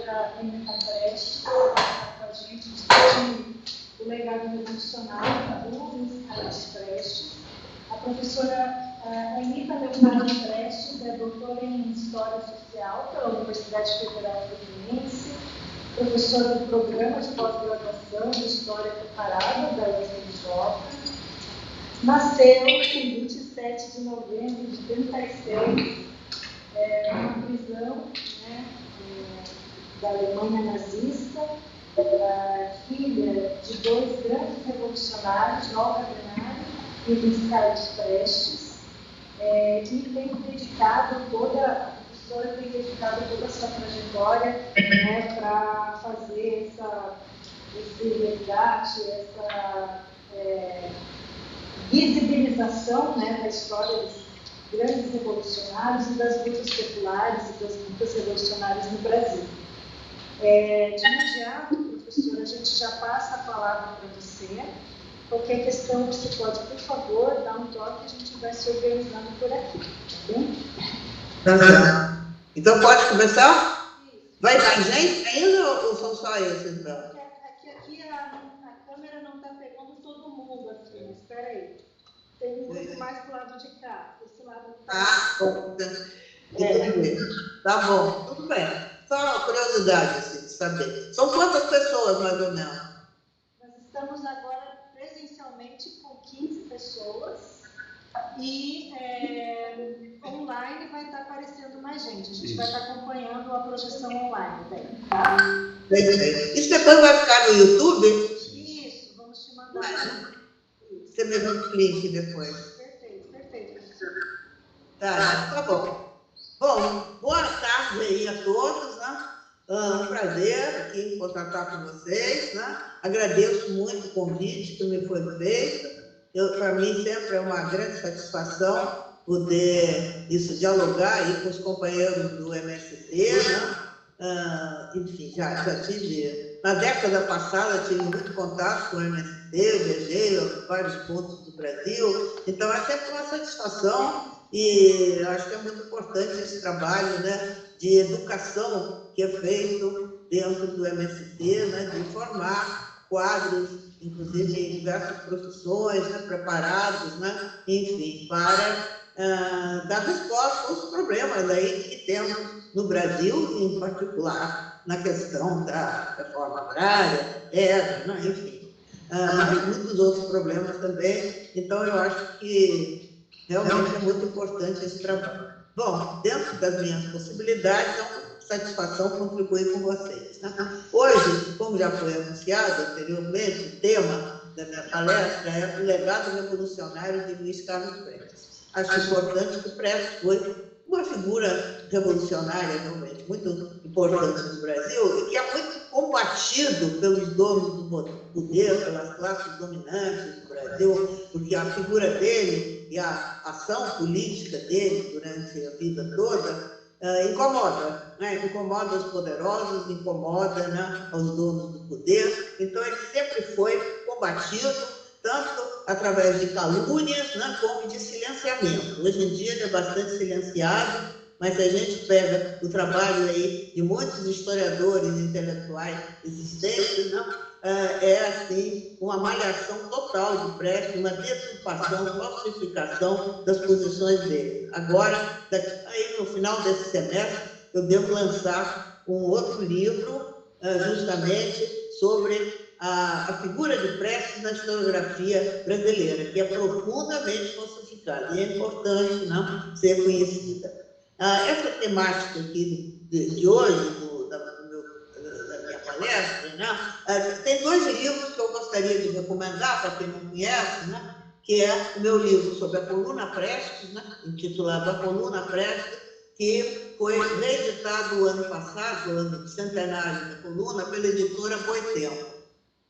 professora Emita Prestes, que está com a gente discutindo o legado revolucionário do Luiz Carlos Prestes. A professora Emita Leonardo Prestes é doutora em História Social pela Universidade Federal Fluminense, professora do Programa de Pós-Graduação de História Comparada da UFRJ. Nasceu em 27 de novembro de 36, numa prisão, né, da Alemanha nazista, filha de dois grandes revolucionários, Olga Benário e Luiz Carlos Prestes, e tem dedicado a professora tem dedicado toda a sua trajetória, né, para fazer esse resgate, essa visibilização, né, da história dos grandes revolucionários e das lutas populares e das lutas revolucionárias no Brasil. De imediato, professora, a gente já passa a palavra para você. Qualquer questão você pode, por favor, dar um toque, a gente vai se organizando por aqui, tá bem? Tá. Então pode começar? Vai mais gente ainda ou são só esses? Aqui a câmera não está pegando todo mundo aqui, mas espera aí. Tem um grupo mais do lado de cá, esse lado aqui. Bom. Tá bom, tudo bem. Só uma curiosidade, assim, de saber. São quantas pessoas, mais ou menos? Nós estamos agora presencialmente com 15 pessoas e online vai estar aparecendo mais gente. A gente vai estar acompanhando a projeção online daí, tá? Isso depois vai ficar no YouTube? Isso, vamos te mandar. Você me manda o link depois. Perfeito. Tá bom. Bom, boa tarde aí a todos, né? Um prazer aqui contatar com vocês, né? Agradeço muito o convite que me foi feito. Para mim sempre é uma grande satisfação poder dialogar aí com os companheiros do MST, né? Enfim, já tive, na década passada, tive muito contato com o MST, viajei a vários pontos do Brasil, então é sempre uma satisfação e eu acho que é muito importante esse trabalho, né, de educação que é feito dentro do MST, né, de formar quadros, inclusive em diversas profissões, né, preparados, né, enfim, para dar resposta aos problemas aí que temos no Brasil, em particular na questão da reforma agrária, terra, né, enfim, mas muitos outros problemas também. Então, eu acho que realmente é muito importante esse trabalho. Bom, dentro das minhas possibilidades, é uma satisfação contribuir com vocês, né? Hoje, como já foi anunciado anteriormente, o tema da minha palestra é o legado revolucionário de Luiz Carlos Prestes. Acho importante que o Prestes foi uma figura revolucionária, realmente, muito importante no Brasil e que é muito combatido pelos donos do poder, pelas classes dominantes do Brasil, porque a figura dele e a ação política dele durante a vida toda incomoda, né? Incomoda os poderosos, incomoda, né, os donos do poder. Então, ele sempre foi combatido, tanto através de calúnias, né, como de silenciamento. Hoje em dia ele é bastante silenciado, mas se a gente pega o trabalho aí de muitos historiadores intelectuais existentes, né, assim, uma malhação total de Prestes, uma deturpação, falsificação das posições dele. Agora, aí no final desse semestre, eu devo lançar um outro livro, justamente sobre a figura de Prestes na historiografia brasileira, que é profundamente falsificada, e é importante, não, ser conhecida. Essa temática aqui de hoje, da minha palestra, né, tem dois livros que eu gostaria de recomendar para quem não conhece, né, que é o meu livro sobre a coluna Prestes, né, intitulado A Coluna Prestes, que foi reeditado o ano passado, o ano centenário da coluna, pela editora Boitempo.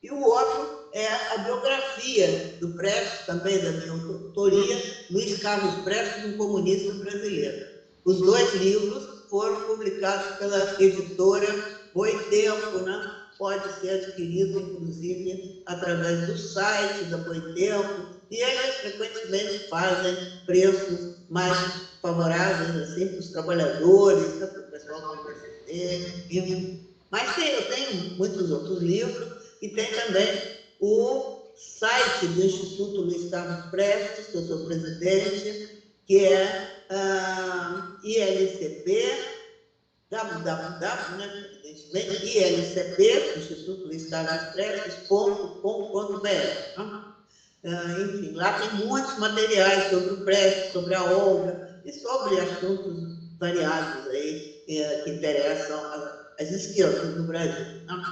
E o outro é a biografia do Prestes, também da minha autoria, Luiz Carlos Prestes, um comunista brasileiro. Os dois livros foram publicados pela editora Boitempo, né? Pode ser adquirido, inclusive, através do site da Boitempo, e eles frequentemente fazem preços mais favoráveis assim, para os trabalhadores, né, para o pessoal do universidade, Mas eu tenho muitos outros livros e tem também o site do Instituto Luiz Carlos Prestes, que eu sou presidente, que é ILCP, www, né, evidentemente, ILCP, Instituto Luiz Carlos Prestes.com.br. Né? Enfim, lá tem muitos materiais sobre o Prestes, sobre a Olga e sobre assuntos variados aí que interessam as esquerdas no Brasil. Né?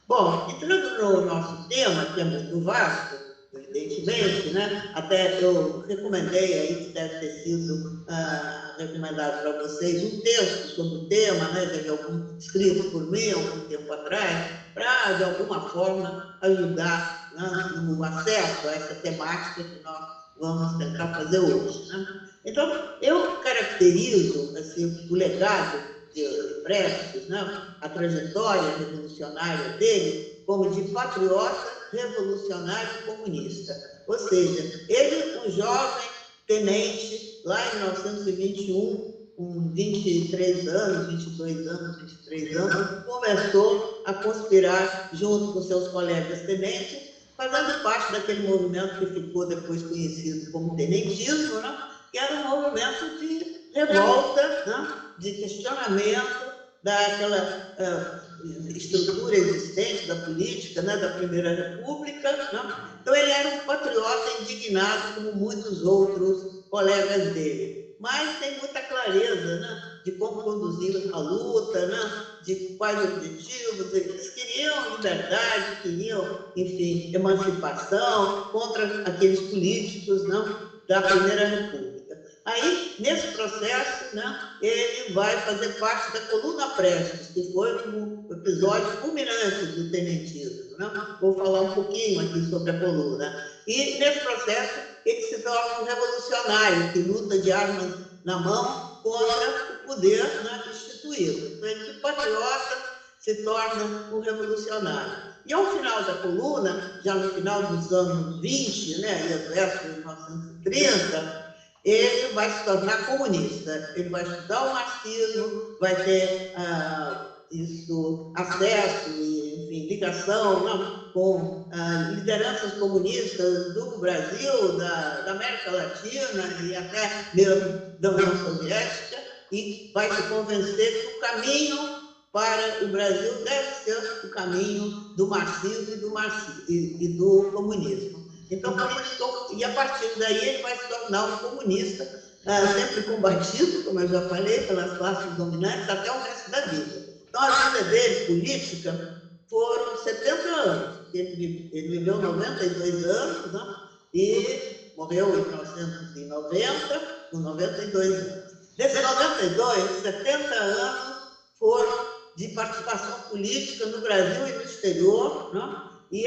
Bom, entrando no nosso tema, que é muito vasto, evidentemente, né? Até eu recomendei aí, que deve ter sido recomendado para vocês, um texto sobre o tema, né, escrito por mim algum tempo atrás, para, de alguma forma, ajudar, né, no acesso a essa temática que nós vamos tentar fazer hoje. Né? Então, eu caracterizo assim, o legado de Prestes, né, a trajetória revolucionária dele, como de patriota revolucionário comunista. Ou seja, ele, um jovem tenente, lá em 1921, com 23 anos, 22 anos, 23 anos, começou a conspirar junto com seus colegas tenentes, fazendo parte daquele movimento que ficou depois conhecido como tenentismo, né? Que era um movimento de revolta, né? De questionamento daquela estrutura existente da política, né? Da Primeira República. Né? Então, ele era um patriota indignado, como muitos outros colegas dele. Mas tem muita clareza, né, de como conduzir a luta, né, de quais objetivos. Eles queriam liberdade, queriam, enfim, emancipação contra aqueles políticos, não, da Primeira República. Aí, nesse processo, né, ele vai fazer parte da Coluna Prestes, que foi um episódio culminante do tenentismo. Né? Vou falar um pouquinho aqui sobre a coluna. E, nesse processo, ele se torna um revolucionário que luta de armas na mão contra o poder, né, instituído. Então, ele, de patriota, se torna um revolucionário. E, ao final da coluna, já no final dos anos 20, né, e as vésperas de 1930, ele vai se tornar comunista. Ele vai estudar o marxismo, vai ter acesso e, enfim, ligação, né, com lideranças comunistas do Brasil, da América Latina e até mesmo da União Soviética, e vai se convencer que o caminho para o Brasil deve ser o caminho do marxismo e do comunismo. Então, por isso, e a partir daí ele vai se tornar um comunista, sempre combatido, como eu já falei, pelas classes dominantes até o resto da vida. Então, a vida dele, política, foram 70 anos. Ele viveu 92 anos, né? E morreu em 1990, com 92 anos. Desses 92, 70 anos foram de participação política no Brasil e no exterior, né? E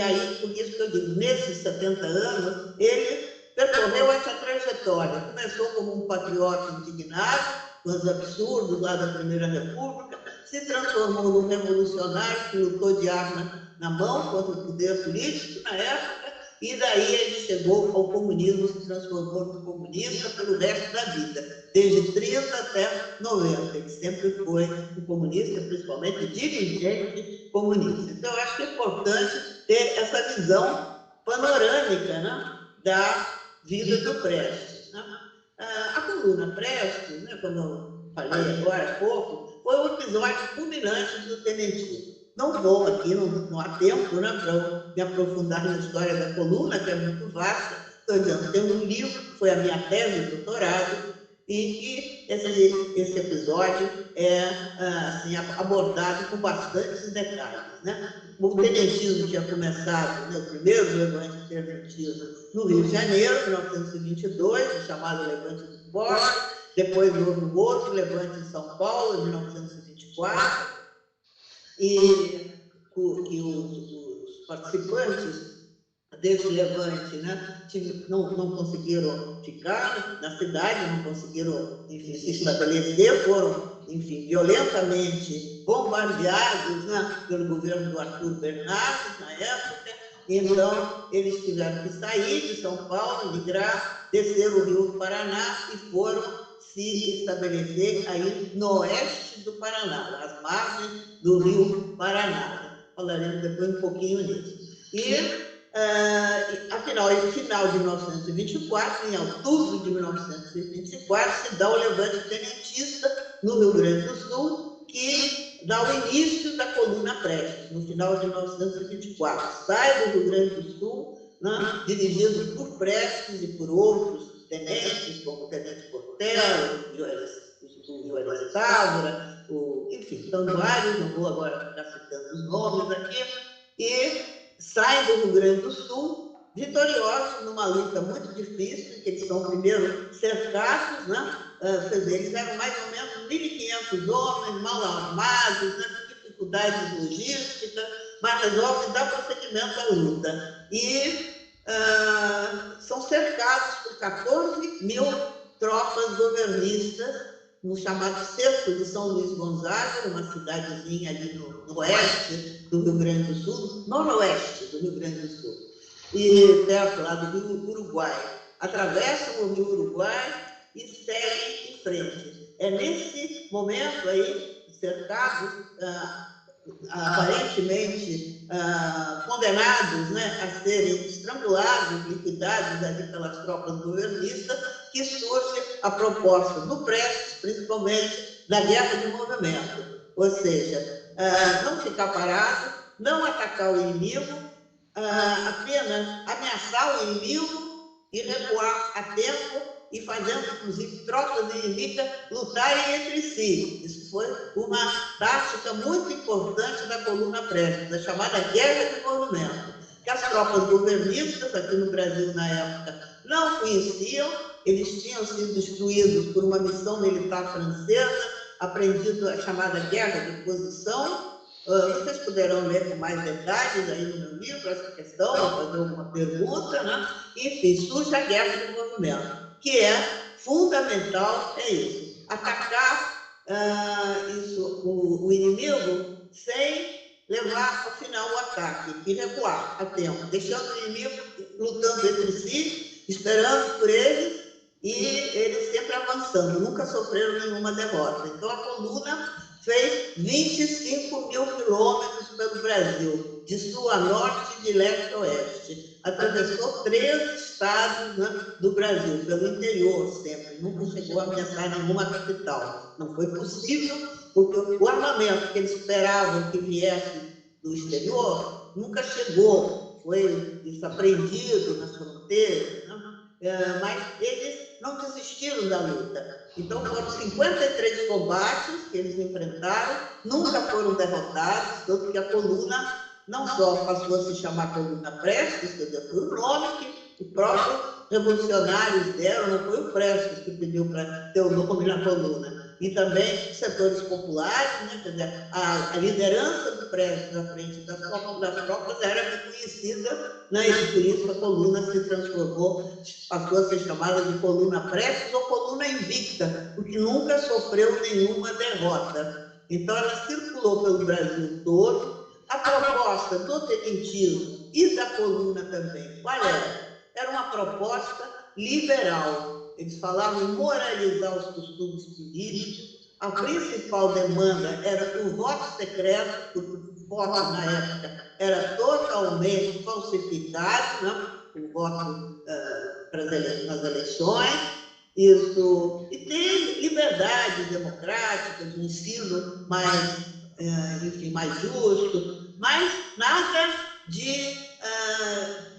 aí, por isso que eu digo, nesses 70 anos, ele percorreu essa trajetória. Começou como um patriota indignado, com os absurdos lá da Primeira República, se transformou num revolucionário que lutou de arma na mão contra o poder político na época, e daí ele chegou ao comunismo, se transformou no comunista pelo resto da vida, desde 30 até 90. Ele sempre foi um comunista, principalmente dirigente comunista. Então, eu acho que é importante ter essa visão panorâmica, né, da vida do Prestes. Né? A coluna Prestes, né, como eu falei agora há pouco, foi um episódio culminante do tenentismo. Não vou aqui, não há tempo, né, para me aprofundar na história da coluna, que é muito vasta. Estou dizendo, tem um livro que foi a minha tese de doutorado, e que esse episódio é assim, abordado com bastantes detalhes. Né? O tenentismo tinha começado, né, o primeiro levante de tenentismo no Rio de Janeiro, em 1922, o chamado Levante do Forte. Depois houve um outro levante em São Paulo, em 1924, e os participantes desse levante, né, não conseguiram ficar na cidade, não conseguiram, enfim, se estabelecer, foram, enfim, violentamente bombardeados, né, pelo governo do Arthur Bernardes, na época. Então, eles tiveram que sair de São Paulo, migrar, descer o Rio do Paraná e foram se estabelecer aí no oeste do Paraná, nas margens do rio Paraná. Falaremos depois um pouquinho nisso. Afinal, em final de 1924, em outubro de 1924, se dá o levante tenentista no Rio Grande do Sul, que dá o início da coluna Prestes, no final de 1924. Sai do Rio Grande do Sul, né, dirigido por Prestes e por outros tenentes, como o Tenente Portela, o Juarez Távora, enfim, são vários, não vou agora ficar citando os nomes aqui, e saem do Rio Grande do Sul, vitoriosos numa luta muito difícil, que eles são primeiro cercados, né? Eles eram mais ou menos 1.500 homens, mal armados, né? Com dificuldades logísticas, mas resolvem dar prosseguimento à luta. E são cercados por 14.000 tropas governistas, no chamado Cerco de São Luís Gonzaga, uma cidadezinha ali no oeste do Rio Grande do Sul, noroeste do Rio Grande do Sul, e perto lá do Rio Uruguai. Atravessam o Rio Uruguai e seguem em frente. É nesse momento aí, cercados, aparentemente condenados, né, a serem estrangulados, liquidados ali pelas tropas governistas, que surge a proposta do Prestes, principalmente da guerra de movimento, ou seja, não ficar parado, não atacar o inimigo, apenas ameaçar o inimigo e recuar a tempo, e fazendo, inclusive, tropas inimigas lutarem entre si. Isso foi uma tática muito importante da coluna Prestes, a chamada guerra de movimento, que as tropas governistas aqui no Brasil, na época, não conheciam. Eles tinham sido instruídos por uma missão militar francesa, aprendido a chamada guerra de posição. Vocês poderão ler com mais detalhes aí no meu livro essa questão, fazer uma pergunta, né? Enfim, surge a guerra de movimento, que é fundamental, é isso, atacar o inimigo sem levar ao final o ataque e recuar a tempo, deixando o inimigo lutando entre si, esperando por eles, e eles sempre avançando, nunca sofreram nenhuma derrota. Então a coluna fez 25.000 quilômetros pelo Brasil, de sul a norte, de leste a oeste. Atravessou 13 estados, né, do Brasil, pelo interior sempre, nunca chegou a ameaçar nenhuma capital. Não foi possível, porque o armamento que eles esperavam que viesse do exterior nunca chegou, foi apreendido nas fronteiras, né? Mas eles não desistiram da luta. Então foram 53 combates que eles enfrentaram, nunca foram derrotados, tanto que a coluna não só passou a se chamar coluna Prestes, quer dizer, foi o nome que os próprios revolucionários deram, não foi o Prestes que pediu para ter o nome na coluna. E também setores populares, né? Quer dizer, a liderança do Prestes à frente das tropas era reconhecida, né? E por isso a coluna se transformou, passou a ser chamada de coluna Prestes ou coluna invicta, porque nunca sofreu nenhuma derrota. Então ela circulou pelo Brasil todo. A proposta do tenentismo e da coluna também, qual era? Era uma proposta liberal. Eles falavam em moralizar os costumes políticos. A principal demanda era o voto secreto, porque o voto na época era totalmente falsificado, né? O voto nas eleições. Isso, e ter liberdade democrática, de ensino mais, enfim, mais justo, mas nada de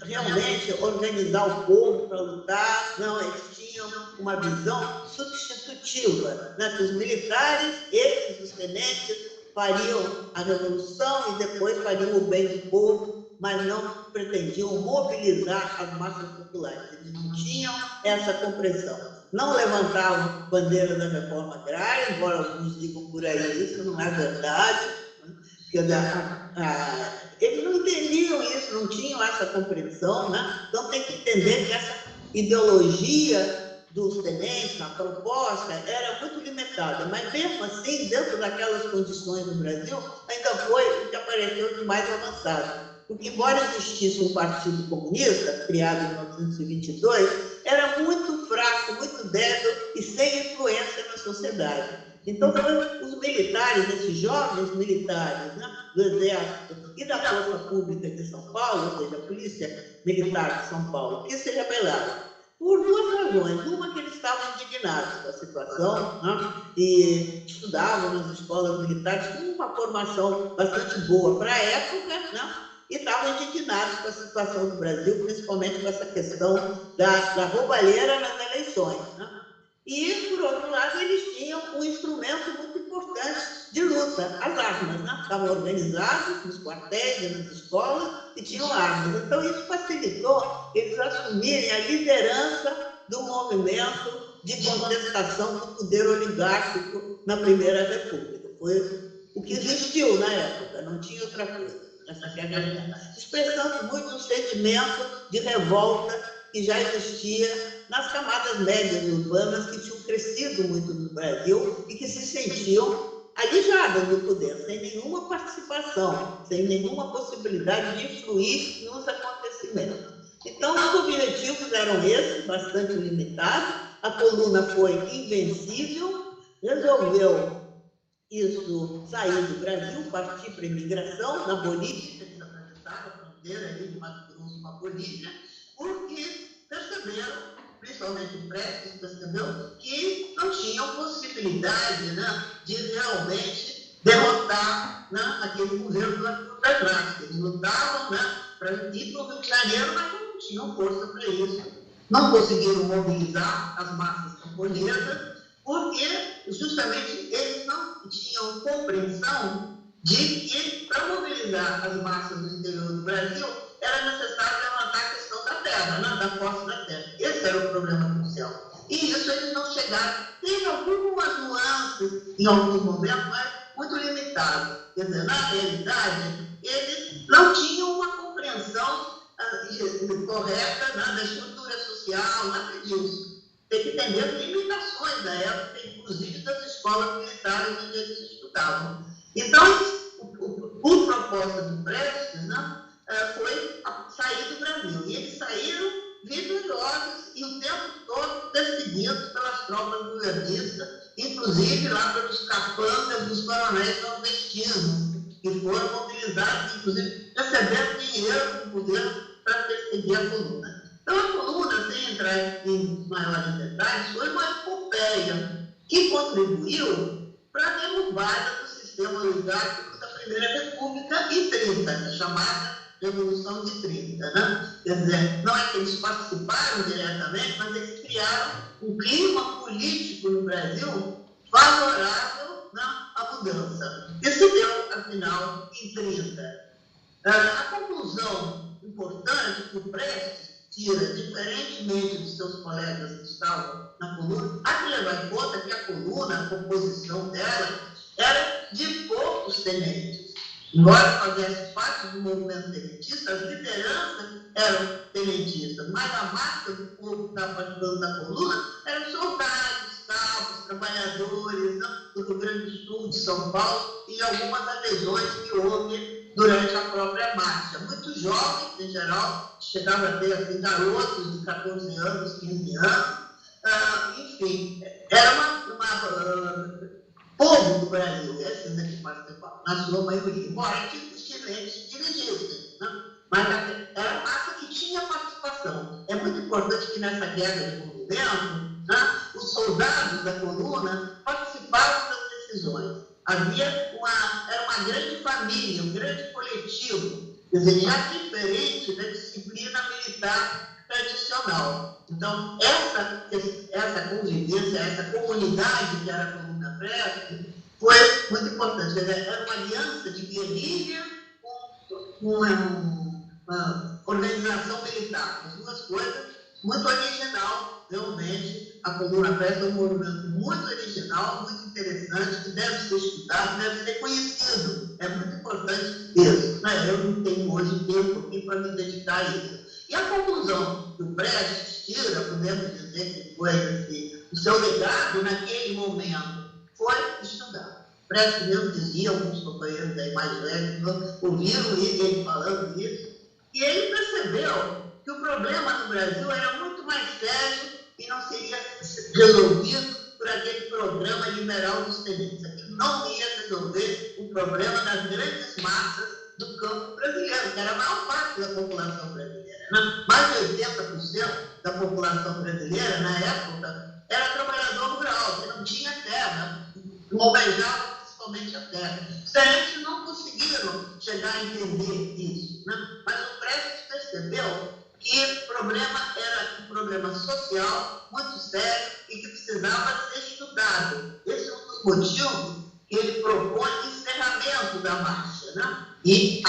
realmente organizar o povo para lutar. Não, eles tinham uma visão substitutiva, né? Que os militares, eles, os tenentes, fariam a revolução e depois fariam o bem do povo, mas não pretendiam mobilizar as massas populares. Eles não tinham essa compreensão. Não levantavam bandeira da reforma agrária, embora alguns digam por aí, isso não é verdade. Eles não entendiam isso, não tinham essa compreensão, né? Então tem que entender que essa ideologia dos tenentes, a proposta, era muito limitada, mas mesmo assim, dentro daquelas condições no Brasil, ainda foi o que apareceu de mais avançado. Porque, embora existisse um partido comunista, criado em 1922, era muito fraco fraco, muito débil e sem influência na sociedade. Então, os militares, esses jovens militares, né, do Exército e da Força Pública de São Paulo, ou seja, a Polícia Militar de São Paulo, que se rebelaram por duas razões. Uma, que eles estavam indignados com a situação, né, e estudavam nas escolas militares com uma formação bastante boa para a época, né, e estavam indignados com a situação do Brasil, principalmente com essa questão da roubalheira nas eleições, né? E, por outro lado, eles tinham um instrumento muito importante de luta, as armas, né? Estavam organizados nos quartéis e nas escolas e tinham armas. Então, isso facilitou eles assumirem a liderança do movimento de contestação do poder oligárquico na Primeira República. Foi o que existiu na época, não tinha outra coisa. Expressando muito um sentimento de revolta que já existia nas camadas médias urbanas que tinham crescido muito no Brasil e que se sentiam alijadas do poder, sem nenhuma participação, sem nenhuma possibilidade de influir nos acontecimentos. Então, os objetivos eram esses, bastante limitados. A coluna foi invencível, resolveu isso sair do Brasil, partir para a imigração na Bolívia, eles atravessaram a fronteira ali de Mato Grosso com a Bolívia, porque perceberam, principalmente o Prestes percebeu, que não tinham possibilidade, né, de realmente derrotar, né, aquele governo da Petrobras. Eles lutavam, né, para ir para o Rio de Janeiro, mas não tinham força para isso. Não conseguiram mobilizar as massas camponesas, porque justamente eles não tinham compreensão de que, para mobilizar as massas no interior do Brasil, era necessário levantar a questão da terra, né? Da posse da terra. Esse era o problema crucial. E isso eles não chegaram. Teve algumas nuances em alguns momentos, mas muito limitado. Quer dizer, na realidade, eles não tinham uma compreensão correta, né, da estrutura social, nada disso. Tem que entender as limitações da época, inclusive das escolas militares onde eles estudavam. Então, o propósito do Prestes, né, foi sair do Brasil. E eles saíram vitoriosos e o tempo todo perseguidos pelas tropas governistas, inclusive lá pelos capangas dos coronéis nordestinos, que foram mobilizados, inclusive recebendo dinheiro do governo para perseguir a coluna. Então, a coluna, sem entrar em maiores detalhes, foi uma epopeia que contribuiu para a derrubada do sistema oligárquico da Primeira República em 30, chamada Revolução de 30. Né? Quer dizer, não é que eles participaram diretamente, mas eles criaram um clima político no Brasil favorável, né, à mudança. Que se deu, afinal, em 30. A conclusão importante que o Prestes tira, diferentemente dos seus colegas que estavam na coluna, há que levar em conta que a coluna, a composição dela, era de poucos tenentes. Embora fizesse parte do movimento tenentista, as lideranças eram tenentistas, mas a massa do povo que estava participando da coluna eram soldados, cabos, trabalhadores, né, do Rio Grande do Sul, de São Paulo, e algumas adesões que houve durante a própria marcha. Muito jovens, em geral, chegavam a ter assim, garotos de 14 anos, 15 anos, enfim, era povo do Brasil, esses que participavam, na sua maioria, embora os chilenos dirigissem, né? Mas era uma massa que tinha participação. É muito importante que nessa guerra de movimento, né, os soldados da coluna participavam das decisões. Era uma grande família, um grande coletivo, quer dizer, já diferente da disciplina militar tradicional. Então, essa convivência, essa comunidade que era a coluna Prestes, foi muito importante. Quer dizer, era uma aliança de guerrilha com uma organização militar. As duas coisas, muito original, realmente. A coluna Prestes é um movimento muito original, muito interessante, que deve ser estudado, deve ser conhecido. É muito importante isso. Né? Eu não tenho hoje tempo aqui para me dedicar a isso. E a conclusão que o Prestes tira, podemos dizer que foi assim, o seu legado naquele momento, foi estudar. Prestes mesmo dizia, alguns companheiros aí mais velhos ouviram ele falando isso, e ele percebeu que o problema no Brasil era muito mais sério e não seria resolvido por aquele programa liberal dos tenentes. Aquilo não ia resolver o problema das grandes massas do campo brasileiro, que era a maior parte da população brasileira. Né? Mais de 80% da população brasileira, na época, era trabalhador rural, que não tinha terra, almejava principalmente a terra. Os tenentes não conseguiram chegar a entender isso, né? Mas o Prestes percebeu que o problema era um problema social muito sério e que precisava ser estudado. Esse é um dos motivos que ele propõe o encerramento da marcha, né? E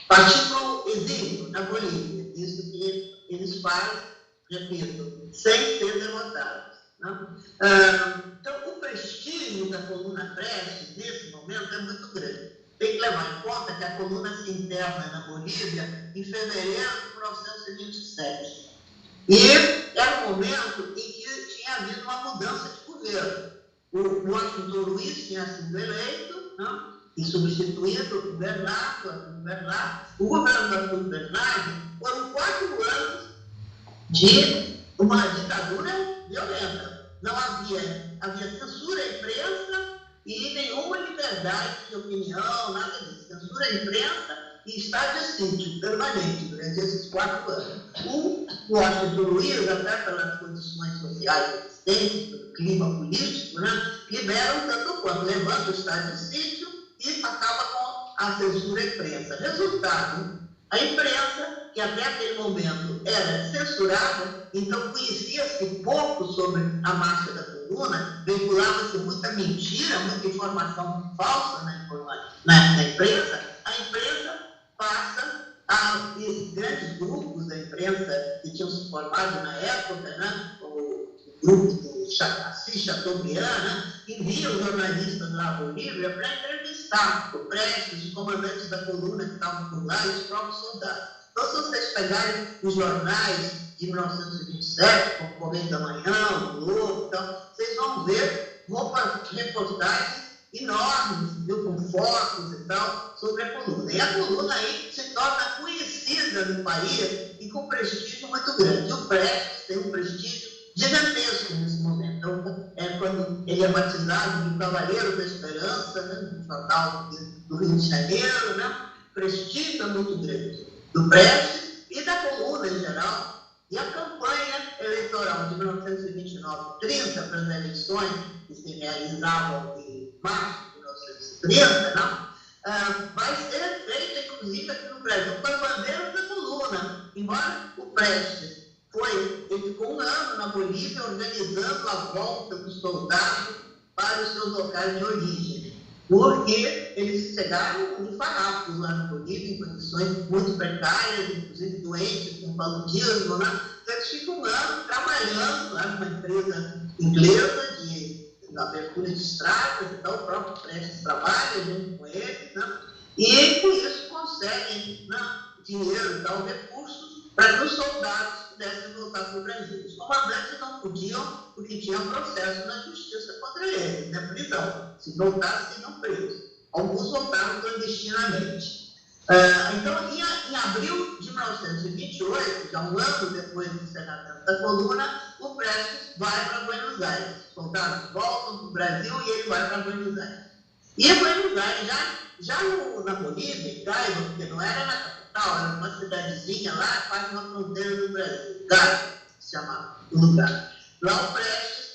partir para o exílio na Bolívia. Isso que eles fazem, repito, sem ser derrotados. Né? Então, o prestígio da coluna Prestes, nesse momento, é muito grande. Tem que levar em conta que a coluna se interna na Bolívia em fevereiro de 1927. E era um momento em que tinha havido uma mudança de governo. O Washington Luiz tinha sido eleito, né? E substituído o Bernardo. O governo da Arthur Bernardo foram 4 anos de uma ditadura violenta. Não havia censura à imprensa e nenhuma liberdade de opinião, nada disso. Censura à imprensa e estado de sítio permanente durante esses 4 anos. O Washington Luiz, até pelas condições sociais existentes, pelo clima político, né, libera um tanto quanto, levanta o estado de sítio e acaba com a censura à imprensa. Resultado, a imprensa, que até aquele momento era censurada, então conhecia-se pouco sobre a marcha da coluna, vinculava-se muita mentira, muita informação falsa na imprensa. A imprensa passa a esses grandes grupos da imprensa que tinham se formado na época, né? O grupo do Assis Chateaubriand, né? Envia os jornalistas lá à Bolívia para entrevistar o Prestes, os comandantes da coluna que estavam por lá e os próprios soldados. Então, se vocês pegarem os jornais de 1927, como o Correio da Manhã, o Globo, então, vocês vão ver reportagens enormes, viu, com fotos e tal, sobre a coluna. E a coluna aí se torna conhecida no país e com prestígio muito grande. E o Prestes tem um prestígio gigantesco nesse momento. Então, é quando ele é batizado de Cavaleiro da Esperança, né, no jornal do Rio de Janeiro, né, prestígio é muito grande do Prestes e da coluna em geral. E a campanha eleitoral de 1929-30 para as eleições que se realizavam em março de 1930, não, vai ser feita, inclusive, aqui no Brasil, com as bandeiras da coluna. Embora o Prestes ele ficou 1 ano na Bolívia organizando a volta dos soldados para os seus locais de origem, porque eles chegaram em farrapos lá na Bolívia, em condições muito precárias, inclusive doentes, com paludismo, né? Então, eles ficam 1 ano trabalhando lá numa empresa inglesa de abertura de estradas, então o próprio Prestes trabalha junto com eles, né? E com isso conseguem, né, dinheiro e tal, recursos para que os soldados pudessem voltar para o Brasil. Os comandantes não podiam, porque tinham processo na justiça contra eles, né, prisão. Se voltassem, seriam presos. Alguns voltaram clandestinamente. Então, em abril de 1928, já 1 ano depois do encerramento da coluna, o Prestes vai para Buenos Aires. Os soldados voltam para o Brasil e ele vai para Buenos Aires. E em Buenos Aires, já na Bolívia, em Gaia, porque não era na capital, era uma cidadezinha lá, quase na fronteira do Brasil. Gaia, se chamava o lugar. Lá o Prestes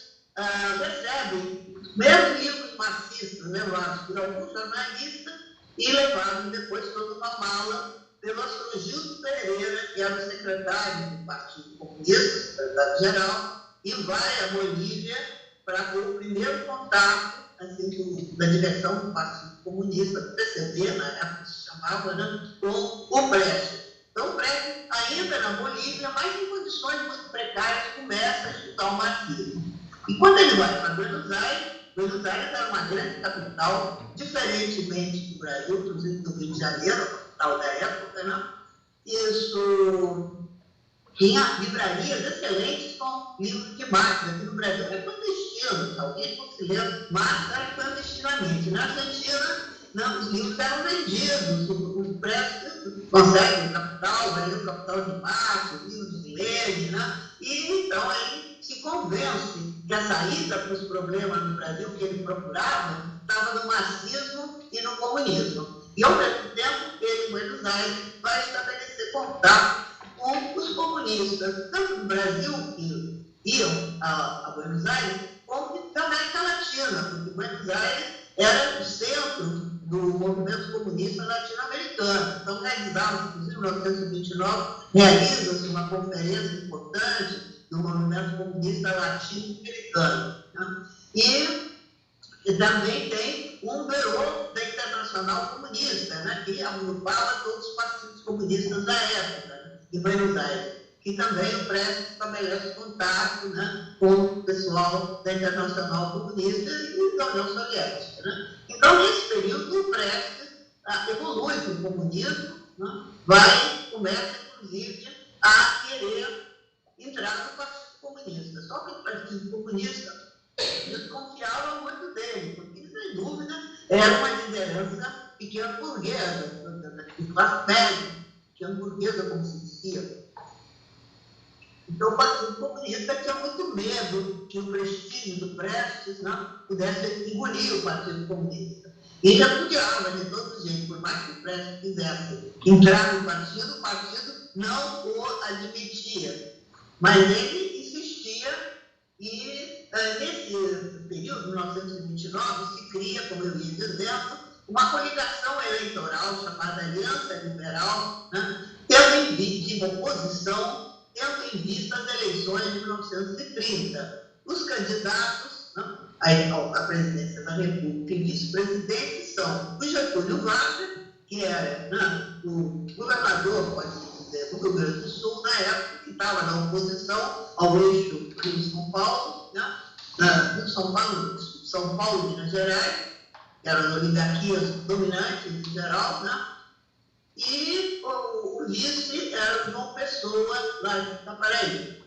recebe os mesmos livros marxistas levados por alguns jornalistas e levados depois toda uma mala pelo Astrogildo Pereira, que era o secretário do Partido Comunista, secretário-geral, e vai à Bolívia para ter o primeiro contato assim, da direção do Partido Comunista, do PCB, na época se chamava, né, com o Prestes. Então, o Prestes, ainda na Bolívia, mas em condições muito precárias, começa a estudar o marxismo. E quando ele vai para Buenos Aires era uma grande capital, diferentemente do Brasil, inclusive do Rio de Janeiro, a capital da época, né? Isso tinha livrarias excelentes com livros de Marx. Aqui no Brasil era clandestino, se alguém fosse ler Marx era clandestinamente. Na Argentina, não, os livros eram vendidos, o Prestes consegue o Capital, ganhou o Capital de Marx, o livro de Lenin, né? E convence que a saída para os problemas no Brasil que ele procurava estava no marxismo e no comunismo. E, ao mesmo tempo, ele, em Buenos Aires, vai estabelecer contato com os comunistas, tanto no Brasil, que iam a Buenos Aires, como da América Latina, porque Buenos Aires era o centro do movimento comunista latino-americano. Então, realizava, inclusive, em 1929, realiza-se uma conferência importante do movimento comunista latino-americano. Né? E também tem um bureau da Internacional Comunista, né, que agrupava todos os partidos comunistas da época, né, em Buenos Aires, que também o Prestes estabelece contato, né, com o pessoal da Internacional Comunista e da União Soviética. Né. Então, nesse período, o Prestes evolui para o comunismo, né, começa, inclusive, a querer entrar no Partido Comunista. Só que o Partido Comunista desconfiava muito dele, porque, sem dúvida, era uma liderança pequena burguesa, de classe média, pequena burguesa, como se dizia. Então, o Partido Comunista tinha muito medo que o prestígio do Prestes, né, pudesse engolir o Partido Comunista. E repudiava de todo jeito, por mais que o Prestes quisesse entrar no partido, o partido não o admitia. Mas ele insistia e, nesse período, 1929, se cria, como eu ia dizendo, uma coligação eleitoral chamada Aliança Liberal, né, de oposição, tendo em vista as eleições de 1930. Os candidatos, né, à presidência da República e vice-presidente são o Getúlio Vargas, que era, né, o governador, pode dizer, do Rio Grande do Sul, na época, que estava na oposição ao eixo Rio-São Paulo, né, São Paulo e Minas Gerais, que eram as oligarquias dominantes em geral, né? E o vice era o João Pessoa, lá da Paraíba.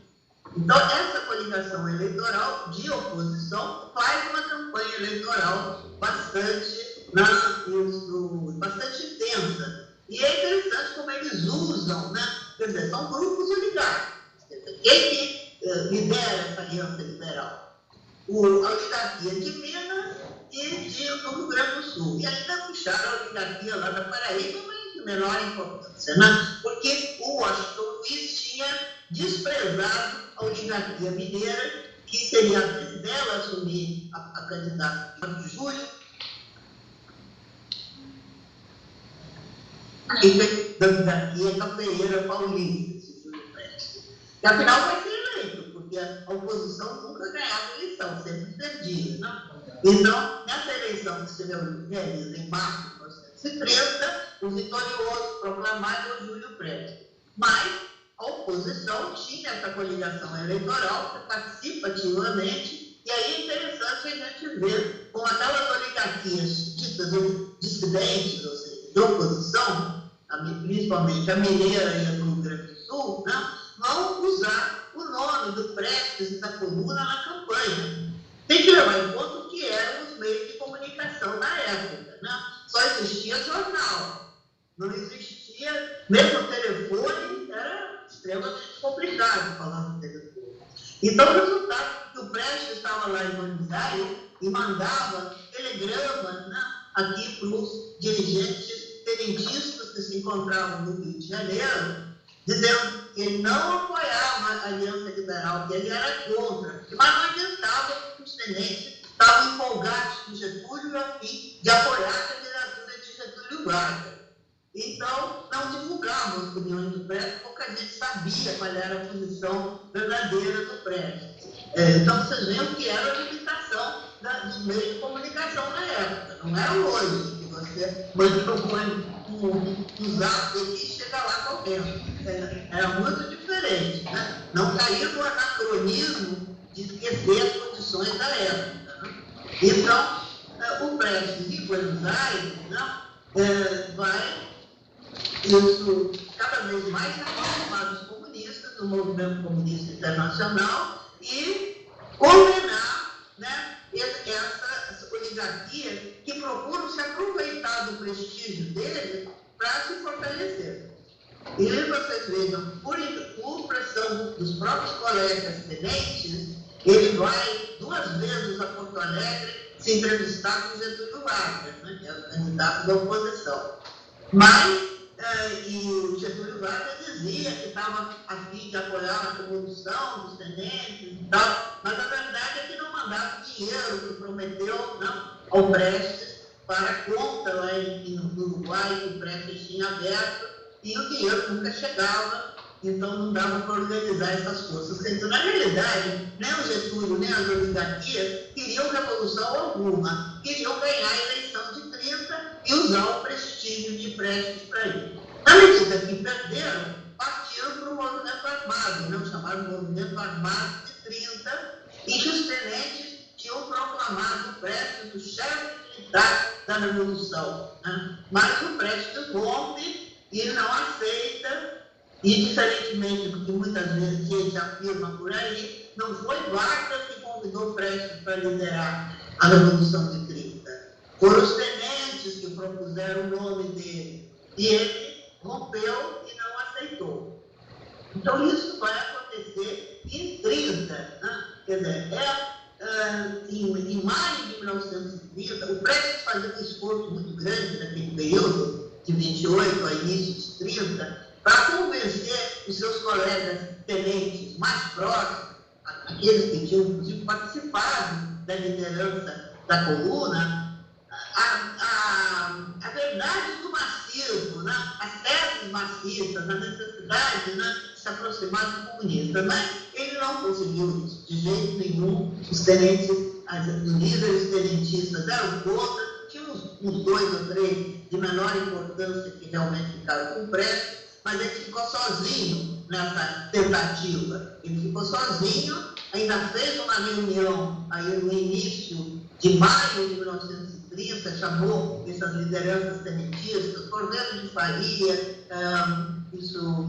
Então, essa coligação eleitoral de oposição faz uma campanha eleitoral bastante intensa. E é interessante como eles usam, né? Quer dizer, são grupos oligárquicos. Quem que lidera essa aliança liberal? A oligarquia de Minas e do Rio Grande do Sul. E ainda puxaram a oligarquia lá da Paraíba, mas de menor importância, né? Porque o Washington Luiz tinha desprezado a oligarquia mineira, que seria a vez dela assumir a candidata de Júlio, e da oligarquia cafeeira paulista, esse Júlio Prestes. E afinal vai ser eleito, porque a oposição nunca ganhava eleição, sempre perdia, né? Então, nessa eleição que se realiza em março de 1930, o vitorioso proclamado é o Júlio Prestes. Mas a oposição tinha essa coligação eleitoral que participa ativamente, e aí é interessante a gente ver como aquelas oligarquias ditas dissidentes, ou seja, de oposição, principalmente a mineira e a do Rio Grande do Sul, né, vão usar o nome do Prestes e da coluna na campanha. Tem que levar em conta o que eram os meios de comunicação na época, né? Só existia jornal, não existia, mesmo o telefone era extremamente complicado falar no telefone. Então, o resultado é que o Prestes estava lá em Buenos Aires e mandava telegramas, né, aqui para os dirigentes tenentistas que se encontravam no Rio de Janeiro, dizendo que ele não apoiava a Aliança Liberal, que ele era contra, mas não adiantava, porque os tenentes estavam empolgados com Getúlio a fim de apoiar a candidatura de Getúlio Vargas. Então, não divulgavam as opiniões do Prestes, porque a gente sabia qual era a posição verdadeira do Prestes. Então, vocês veem que era a limitação dos meios de comunicação na época. Não é hoje que você propõe um zap e chega lá correndo. Era muito diferente, né? Não cair no anacronismo de esquecer as condições da época. Né? Então, o Prestes em Buenos Aires, né, vai isso cada vez mais aproximar os comunistas, do movimento comunista internacional, e condenar, né, essa oligarquia que procura se aproveitar do prestígio dele para se fortalecer. E vocês vejam, por pressão dos próprios colegas tenentes, ele vai 2 vezes a Porto Alegre se entrevistar com Getúlio Vargas, né, que é o candidato da oposição. Mas, e o Getúlio Vargas dizia que estava a fim de apoiar a revolução dos tenentes e tal, mas a verdade é que não mandava dinheiro que prometeu, não, ao Prestes para a conta lá no Uruguai, que o Prestes tinha aberto, e o dinheiro nunca chegava, então não dava para organizar essas forças. Quer dizer, na realidade, nem o Getúlio, nem as oligarquias queriam revolução alguma, queriam ganhar a eleição de 30 e usar o prestígio de Prestes para isso. Na medida que perderam, partiram para o movimento armado, né, o chamado movimento armado de 30, e que os tenentes tinham proclamado o Prestes o chefe militar da Revolução. Né? Mas o Prestes rompe e não aceita, e diferentemente do que muitas vezes gente afirma por aí, não foi Vargas que convidou o Prestes para liderar a Revolução de 30. Foram os tenentes que propuseram o nome dele. E ele rompeu e não aceitou. Então, isso vai acontecer em 30. Né? Quer dizer, em maio de 1930, o Prestes fazia um esforço muito grande naquele período, de 28 a início de 30, para convencer os seus colegas tenentes mais próximos, aqueles que tinham, inclusive, participado da liderança da coluna, a verdade do marxismo, né? As teses marxistas, a necessidade, né, de se aproximar do comunista. Mas ele não conseguiu isso, de jeito nenhum. Os tenentes, os líderes tenentistas eram contra, tinha uns 2 ou 3 de menor importância que realmente ficaram com Prestes, mas ele ficou sozinho nessa tentativa. Ele ficou sozinho, ainda fez uma reunião aí no início de maio de 1930, chamou essas lideranças tenentistas, Cordeiro de Faria,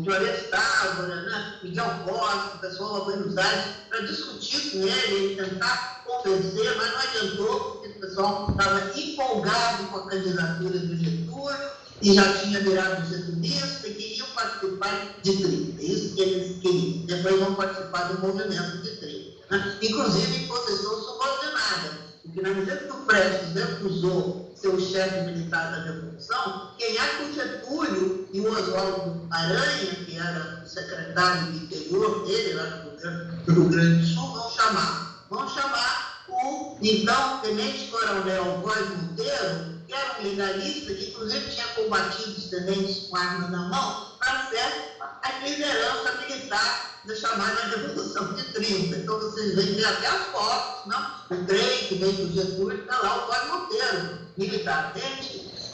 Florestan Távora, né, Miguel Costa, o pessoal lá Buenos Aires, para discutir com ele, tentar convencer, mas não adiantou, porque o pessoal estava empolgado com a candidatura do Getúlio e já tinha virado getulista e queriam participar de 30. Isso que eles queriam. Depois vão participar do movimento de 30. Né? Inclusive em posição subordinada. Porque na medida que o Prestes recusou ser o chefe militar da Revolução, quem é que o Getúlio e o Oswaldo Aranha, que era o secretário do interior dele, lá no governo do Rio Grande do Sul, vão chamar? Vão chamar o, então, tenente-coronel Góes Monteiro, que era um legalista, que inclusive tinha combatido os tenentes com arma na mão, para ser a liderança militar da chamada Revolução de 30. Então vocês veem que até as fotos, não? O trem que veio do Getúlio, está lá o Góes Monteiro, militar.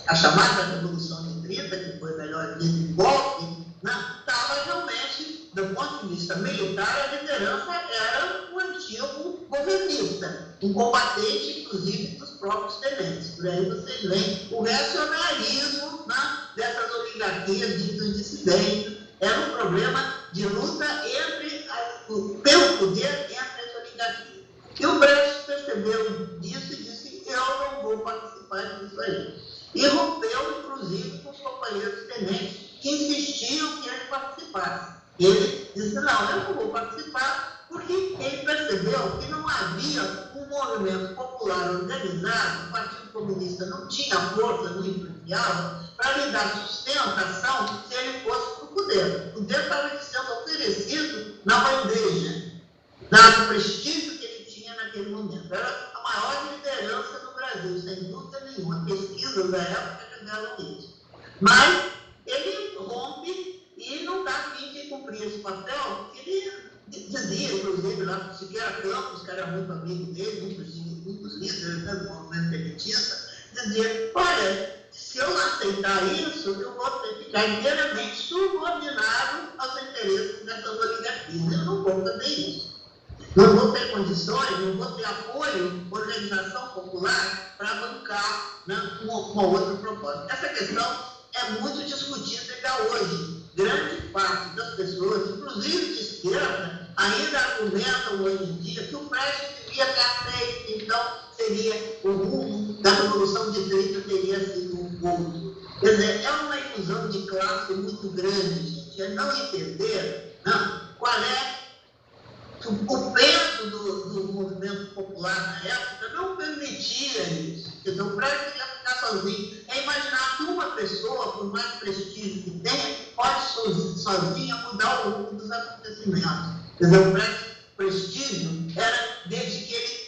A chamada Revolução de 30, que foi melhor dito, golpe, estava realmente, do ponto de vista militar, a liderança era um antigo governista, um combatente, inclusive, dos próprios tenentes. Por aí vocês veem o reacionarismo, né, dessas oligarquias ditas dissidentes. Era um problema de luta pelo poder entre as oligarquias. E o Prestes percebeu disso e disse: eu não vou participar disso aí. E rompeu, inclusive, com os companheiros tenentes que insistiam que ele participasse. Ele disse: não, eu não vou participar, porque ele percebeu que não havia um movimento popular organizado, o Partido Comunista não tinha força, não influenciava, para lhe dar sustentação se ele fosse para o poder. O poder estava lhe sendo oferecido na bandeja, dado o prestígio que ele tinha naquele momento. Era a maior liderança do Brasil, sem dúvida nenhuma. Pesquisas da época revelam isso. Mas ele rompe e não está a fim de cumprir esse papel. Ele dizia, inclusive, lá para o Siqueira Campos, que era muito amigo dele, muitos líderes, né, do movimento elitista, dizia: olha, se eu aceitar isso, eu vou ter que ficar inteiramente subordinado aos interesses dessas oligarquias. Eu não vou fazer isso. Não vou ter condições, não vou ter apoio, organização popular para bancar, né, uma outra proposta. Essa questão é muito discutida ainda hoje. Grande parte das pessoas, inclusive de esquerda, ainda argumentam hoje em dia que o Prestes devia ter aceito, então seria o rumo da Revolução de 30 teria sido um outro. Quer dizer, é uma ilusão de classe muito grande, gente. É não entender, não, qual é o peso do movimento popular na época não permitia isso. Quer dizer, o prédio ia ficar sozinho. É imaginar que uma pessoa, por mais prestígio que tenha, pode sozinha mudar o rumo dos acontecimentos. Quer dizer, o prestígio era desde que ele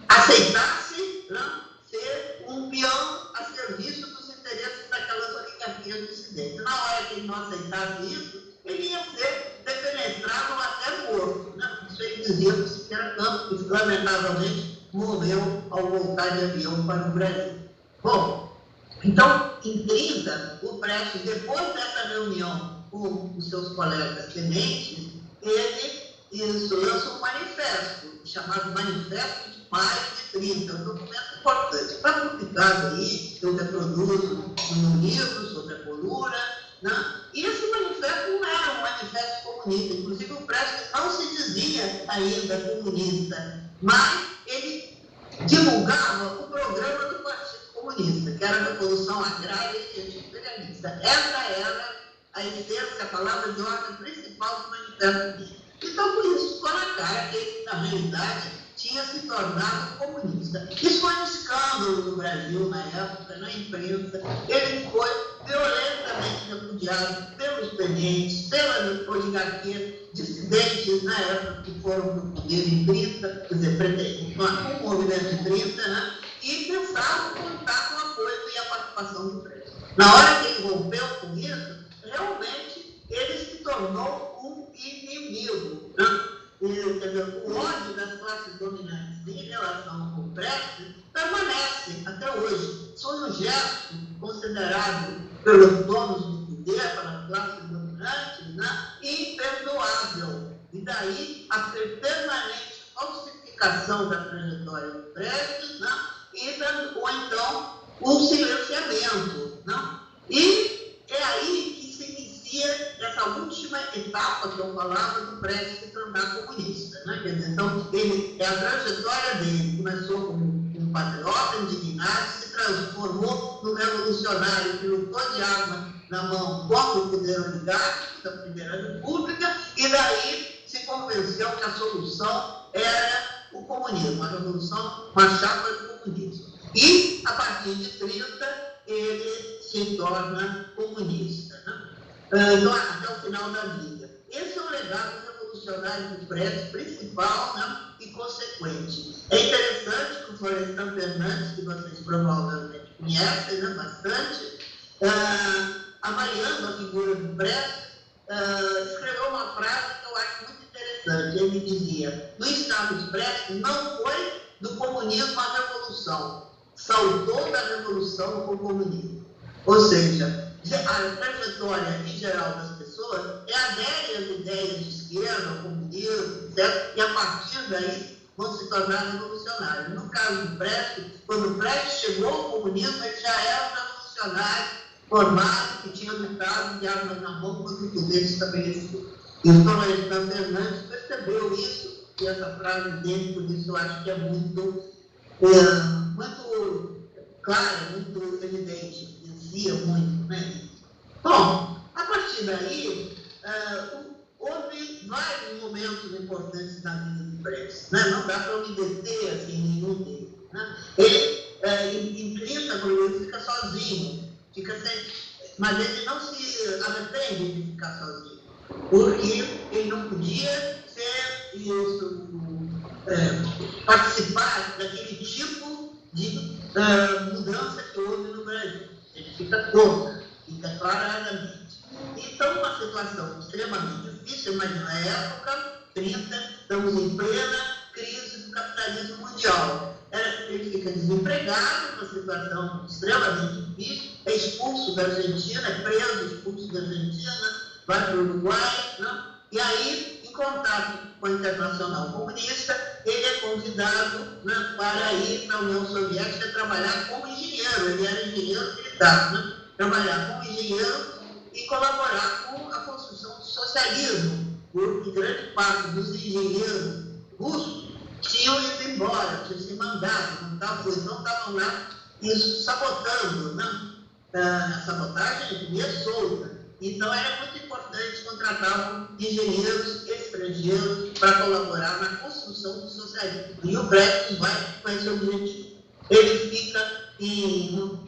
aceitasse, né, ser um peão a serviço dos interesses daquelas oligarquias dissidentes. Na hora que ele não aceitasse isso, ele ia ser defenestrado até morto. Né? Isso ele dizia que Siqueira Campos, que lamentavelmente morreu ao voltar de avião para o Brasil. Bom, então, em 30, o Prestes, depois dessa reunião com os seus colegas tenentes, ele lança um manifesto, chamado Manifesto de Maio de 30, um documento importante. Está publicado aí, eu reproduzo no livro sobre a coluna, né? E esse manifesto não era um manifesto comunista, inclusive o Prestes não se dizia ainda comunista, mas ele divulgava o programa do Partido Comunista, que era a Revolução Agrária e Anti-Imperialista. Essa era a essência, a palavra de ordem principal do manifesto dele. Então, por isso, ficou na cara que ele, na realidade, tinha se tornado comunista. Isso foi um escândalo no Brasil, na época, na imprensa. Ele foi violentamente repudiado pelos tenentes, pela oligarquia dissidentes, na época, que foram para o poder em 30, quer dizer, o movimento de 30, né? E pensavam contar com o apoio e a participação do preso. Na hora que ele rompeu com isso, realmente ele se tornou um inimigo. Né? Quer dizer, o ódio das classes dominantes em relação ao Prestes permanece até hoje. Foi um gesto considerado pelos donos do poder, pelas classes dominantes, né, imperdoável. E daí a permanente falsificação da trajetória do Prestes, né, ou então o silenciamento. Né? E é aí que se inicia essa última etapa que eu falava do Prestes se tornar comunista. Né? Quer dizer, então, a trajetória dele começou como um patriota indignado, se transformou num revolucionário que lutou de arma na mão contra o poder oligárquico da Primeira República, e daí se convenceu que a solução era o comunismo, a revolução, uma chapa de comunismo. E, a partir de 30, ele se torna comunista, né? Então, até o final da vida. Esse é o legado revolucionário do Prestes principal, né, e consequente. É interessante que o Florestan Fernandes, que vocês provavelmente conhecem, né, bastante, avaliando a figura do Prestes, escreveu uma frase que eu acho muito interessante. Ele dizia: Luís Carlos Prestes não foi do comunismo à revolução, saltou da revolução para o comunismo. Ou seja, a trajetória em geral das pessoas adere às ideias de esquerda, comunismo, etc., e a partir daí vão se tornar revolucionários. No caso do Prestes, quando o Prestes chegou ao comunismo, ele já era um revolucionário formado, que tinha lutado de armas na mão contra o poder estabelecido. E o Florestan Fernandes percebeu isso, e essa frase dele, por isso eu acho que é muito clara, muito evidente, dizia muito, né? Bom, a partir daí, houve vários momentos importantes na vida do Prestes, né? Não dá para me deter assim, em nenhum deles. Né? Ele, em 30, por exemplo, fica sozinho, mas ele não se arrepende de ficar sozinho, porque ele não podia participar daquele tipo de mudança que houve no Brasil. Ele fica contra, fica claramente. Então, uma situação extremamente difícil, mas na época, 30, estamos em plena crise do capitalismo mundial. Ele fica desempregado, uma situação extremamente difícil, é expulso da Argentina, é preso, expulso da Argentina, vai para o Uruguai, né? E aí, em contato com a Internacional Comunista, ele é convidado, né, para ir para a União Soviética trabalhar como engenheiro. Ele era engenheiro militar, né? Trabalhar como engenheiro e colaborar com a construção do socialismo, porque grande parte dos engenheiros russos tinham ido embora, tinham se mandado, não estavam lá, isso sabotando, né? A sabotagem ia solta. Então, era muito importante contratar engenheiros estrangeiros estrangeiros para colaborar na construção do socialismo. E o Prestes vai com esse objetivo. Ele fica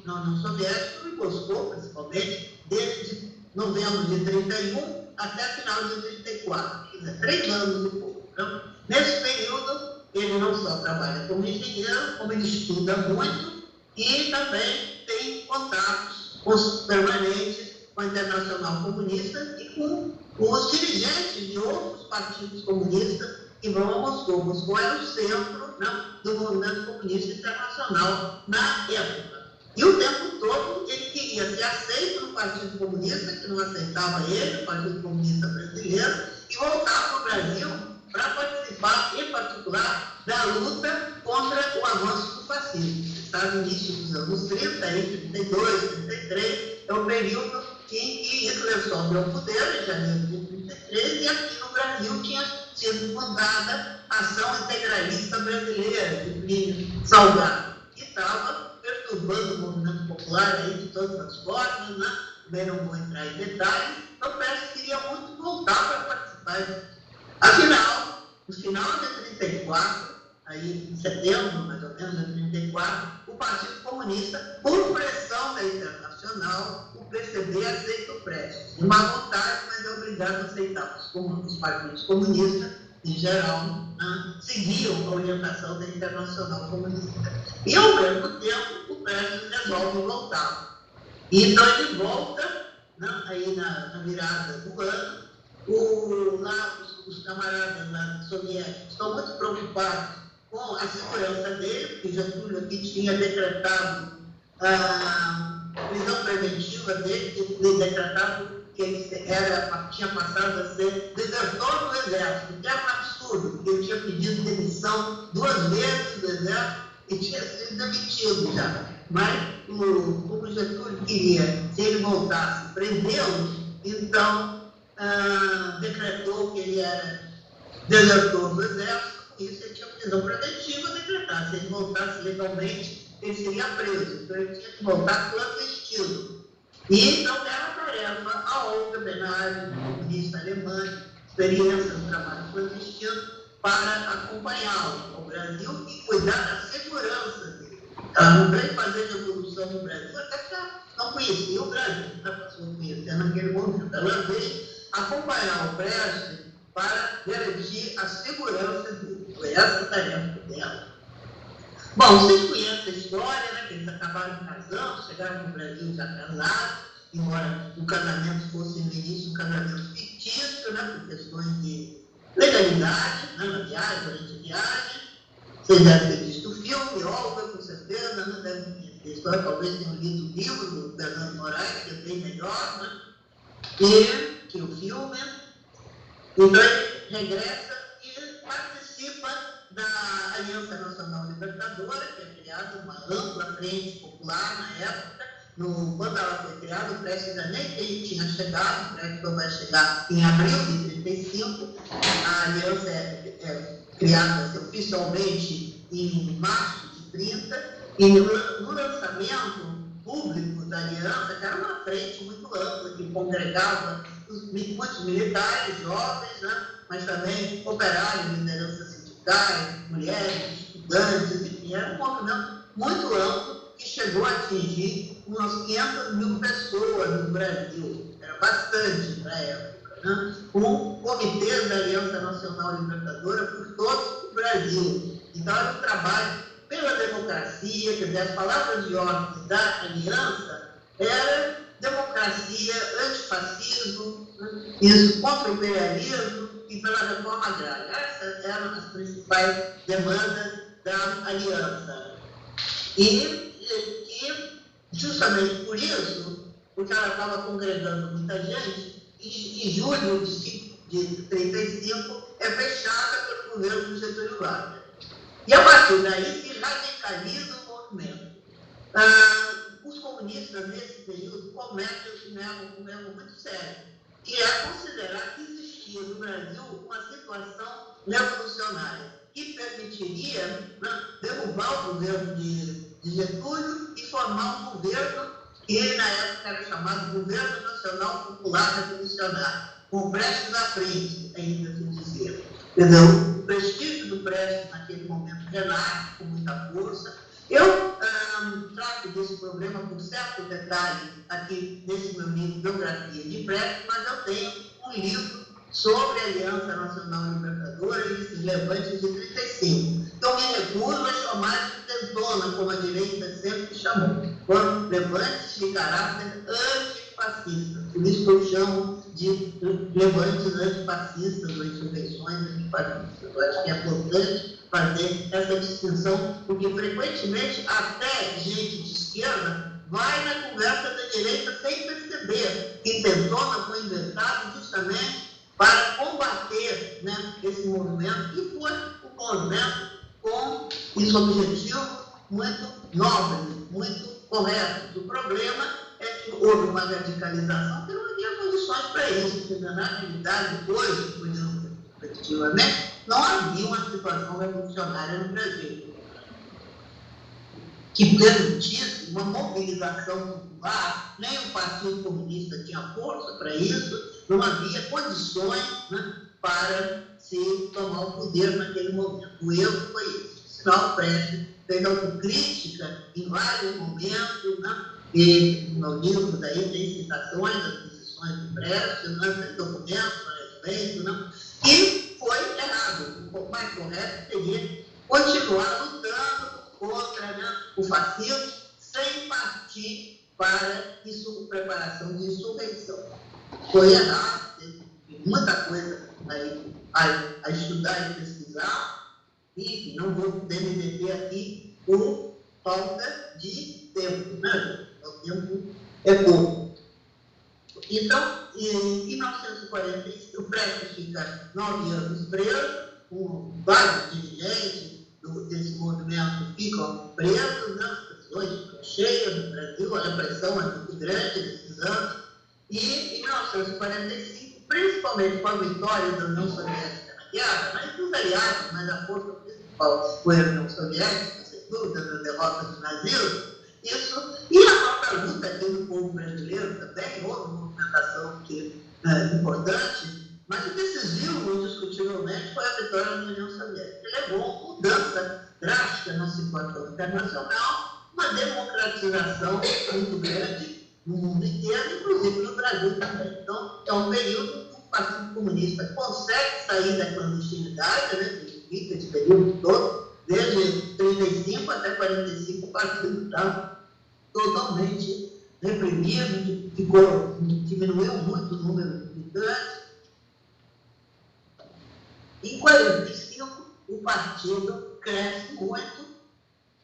na União Soviética, em Moscou, principalmente, desde novembro de 31 até final de 34, quer dizer, 3 anos e pouco. Então, nesse período, ele não só trabalha como engenheiro, como ele estuda muito e também tem contatos permanentes com a Internacional Comunista e com os dirigentes de outros partidos comunistas que vão a Moscou. Moscou era o centro, né, do movimento comunista internacional na época. E o tempo todo ele queria ser aceito no Partido Comunista, que não aceitava ele, o Partido Comunista Brasileiro, e voltar para o Brasil para participar, em particular, da luta contra o avanço do fascismo. Está no início dos anos 30, entre 32 e 33, é o período em que Hitler sobe ao poder, em janeiro de 33, e aqui no Brasil tinha sido fundada a Ação Integralista Brasileira, de Plínio Salgado, que estava perturbando o movimento popular aí de todas as formas, né? Também não vou entrar em detalhes, então Prestes queria muito voltar para participar. Afinal, no final de 34, aí em setembro, mais ou menos, de 34, o Partido Comunista, por pressão da Internacional, o PCB aceita o Prestes. Uma vontade, mas é obrigado a aceitar. Os partidos comunistas, em geral, né, seguiam a orientação da Internacional Comunista. E, ao mesmo tempo, o Prestes resolve voltar. E então ele volta, né, aí na virada do ano. Os camaradas lá soviéticos estão muito preocupados com a segurança dele, porque Getúlio aqui tinha decretado a prisão preventiva dele, que decretado que ele tinha passado a ser desertor do Exército, que era um absurdo, porque ele tinha pedido demissão 2 vezes do Exército e tinha sido demitido já. Mas, como Getúlio queria, se ele voltasse, prendê-lo, então decretou que ele era desertor do Exército, e isso ele tinha prisão preventiva decretada. Se ele voltasse legalmente, ele seria preso. Então ele tinha que voltar clandestino. E então era a tarefa a Olga Benário, comunista alemã, experiência no trabalho clandestino, para acompanhá-lo ao Brasil e cuidar da segurança dele. Ela não veio fazer revolução no Brasil, até que ela não conhecia o Brasil, não passou a conhecer naquele momento. Ela veio acompanhar o Prestes para garantir a segurança dele. Foi essa a tarefa dela. Bom, vocês conhecem a história, né? Que eles acabaram casando, chegaram no Brasil já casados, embora o casamento fosse no início um casamento fictício, né? Por questões de legalidade, né? Na viagem, durante a viagem. Vocês devem ter visto o filme, Olga, com certeza, né? Devem conhecer a história, talvez tenham lido o livro do Fernando Moraes, que é bem melhor, né? E que o filme. Então ele regressa e participa da Aliança Nacional Libertadora, que é criada uma ampla frente popular na época. Quando ela foi criada, o Prestes ainda nem tinha chegado, o Prestes vai chegar em abril de 35. A aliança é criada oficialmente em março de 30, e no lançamento público da aliança, que era uma frente muito ampla, que congregava muitos militares, jovens, né? Mas também operários, lideranças sindicais, mulheres, estudantes, enfim, era um movimento muito amplo que chegou a atingir umas 500 mil pessoas no Brasil. Era bastante na época, né? Com comitês da Aliança Nacional Libertadora por todo o Brasil. Então era um trabalho pela democracia, quer dizer, as palavras de ordem da aliança era democracia, antifascismo, isso, contra o imperialismo e pela reforma agrária. Essas eram as principais demandas da aliança. E justamente por isso, porque ela estava congregando muita gente, em julho de 35 é fechada pelo governo do Getúlio Vargas. E a partir daí se radicaliza o movimento. Os comunistas, nesse período, cometem um erro muito sério, que é considerar que existia no Brasil uma situação revolucionária que permitiria, né, derrubar o governo de Getúlio e formar um governo que na época era chamado Governo Nacional Popular Revolucionário, com Prestes à frente, ainda assim dizer. Quer dizer, o prestígio do Prestes naquele momento renasce com muita força. Eu trato desse problema com certo detalhe aqui nesse meu livro, Biografia de Prestes, mas eu tenho um livro sobre a Aliança Nacional Libertadora e esses levantes de 35. Então, me recuso a chamar de tentona, como a direita sempre chamou, foram levantes de caráter antifascista. Por isso que eu chamo de levantes antifascistas ou insurreições antifascistas. Eu acho que é importante fazer essa distinção, porque frequentemente até gente de esquerda vai na conversa da direita sem perceber que tentona foi inventado justamente para combater, né, esse movimento, e foi um movimento com esse objetivo muito nobre, muito correto. O problema é que houve uma radicalização que não havia condições para isso, porque na atividade hoje, efetivamente, não havia uma situação revolucionária no Brasil que permitisse uma mobilização popular, nem o Partido Comunista tinha força para isso, não havia condições, né, para se tomar o poder naquele momento. O erro foi isso. Sinal, o Prestes fez autocrítica em vários momentos, né, e no livro daí tem citações das posições do Prestes, né, tem documentos a respeito, né, e foi errado. O mais correto seria continuar lutando contra, né, o fascismo sem partir para preparação de insurreição. Foi errado, teve muita coisa aí a estudar e pesquisar, e não vou poder me meter aqui por falta de tempo, né? O tempo é pouco. Então, em 1945, o Prestes fica 9 anos preso, com vários dirigentes desse movimento ficam presos, né? As prisões ficam cheias no Brasil, a repressão é muito grande nesses anos. E em 1945, principalmente com a vitória da União Soviética na guerra, mas dos aliados, mas a força principal foi a União Soviética, sem dúvida, na derrota do nazismo, isso, e a própria luta aqui do povo brasileiro também, houve uma movimentação que é importante, mas o decisivo, indiscutivelmente, foi a vitória da União Soviética, que levou a mudança drástica na situação internacional, uma democratização muito grande no mundo inteiro, inclusive no Brasil também. Então, é um período que o Partido Comunista consegue sair da clandestinidade, né, que fica esse período todo, desde 35 até 45, o partido está totalmente reprimido, diminuiu muito o número de militantes. Em 45, o partido cresce muito,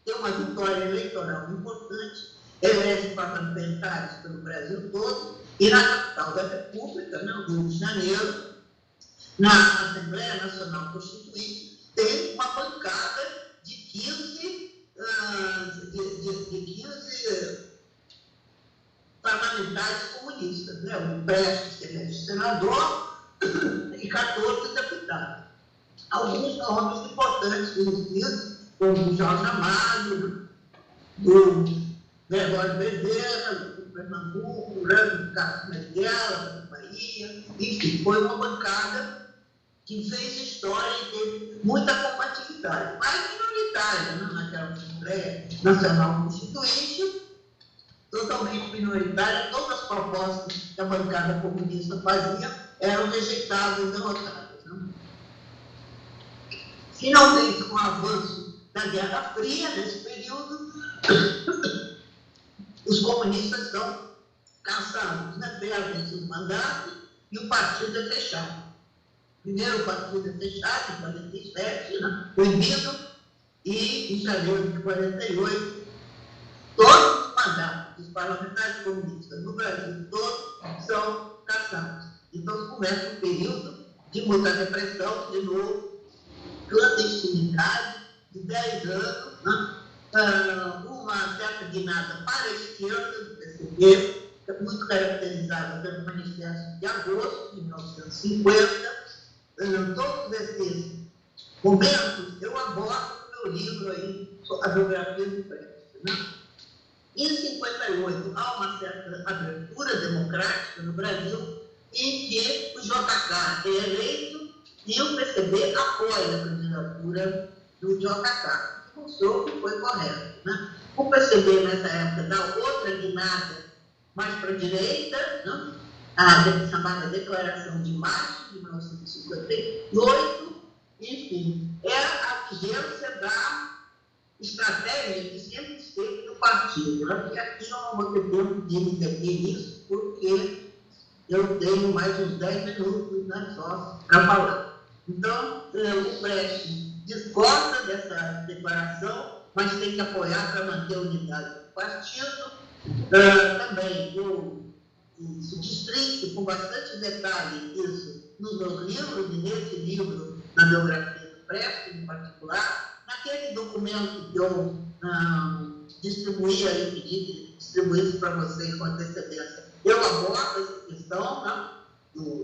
tem uma vitória eleitoral importante, elege parlamentares pelo Brasil todo, e na capital da República, no Rio de Janeiro, na Assembleia Nacional Constituinte, tem uma bancada de 15 parlamentares comunistas, né? O Prestes, que é senador, e 14 deputados. Alguns nomes importantes conhecidos, como o Jorge Amado, do Gregório Bezerra, do Pernambuco, do Carlos Marighella, da Bahia, enfim, foi uma bancada que fez história e teve muita compatibilidade, mas minoritária, né, naquela Assembleia Nacional Constituinte, totalmente minoritária, todas as propostas que a bancada comunista fazia eram rejeitadas e derrotadas. Né? Finalmente, com o avanço da Guerra Fria, nesse período, os comunistas são cansados, né? Perdem seus mandatos e o partido é fechado. Primeiro, o partido é fechado, em 47, né? Proibido, e em janeiro de 48, todos os mandatos dos parlamentares comunistas no Brasil todo são cassados. Então, começa um período de muita repressão, de novo, clandestinidade, de 10 anos, né? Uma certa guinada para a esquerda do PCB, muito caracterizada pelo Manifesto de Agosto de 1950. Todos esses momentos eu abordo no meu livro aí, a biografia do Prestes. Né? Em 58, há uma certa abertura democrática no Brasil, em que o JK é eleito e o PCB apoia a candidatura do JK, que mostrou que foi correto, né? O PCB, nessa época, dá outra guinada mais para a direita, né? A chamada Declaração de Março de 1958, enfim, é a vigência da estratégia que sempre esteve no partido, né? E aqui eu não vou ter tempo de entender isso, porque eu tenho mais uns 10 minutos, né, só para falar. Então, o Prestes discorda dessa declaração, mas tem que apoiar para manter a unidade do partido. Também isso destrinche com bastante detalhe isso nos meus livros, e nesse livro, na biografia do Prestes, em particular, naquele documento que eu distribuí aí, pedi que distribuísse para vocês com antecedência. Eu abordo essa questão, né,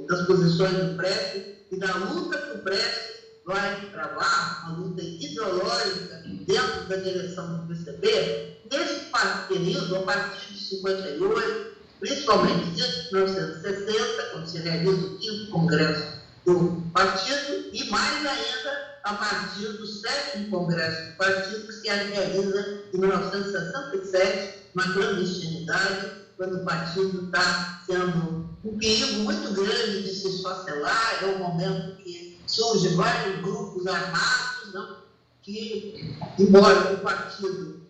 das posições do Prestes e da luta que o Prestes vai travar, uma luta ideológica dentro da direção do PCB, nesse período, a partir de 58, principalmente desde 1960, quando se realiza o 5º Congresso do Partido, e mais ainda a partir do 7º Congresso do Partido, que se realiza em 1967, na clandestinidade, quando o partido está sendo um perigo muito grande de se esfacelar. É um momento que surgem vários grupos armados, não? Que, embora o partido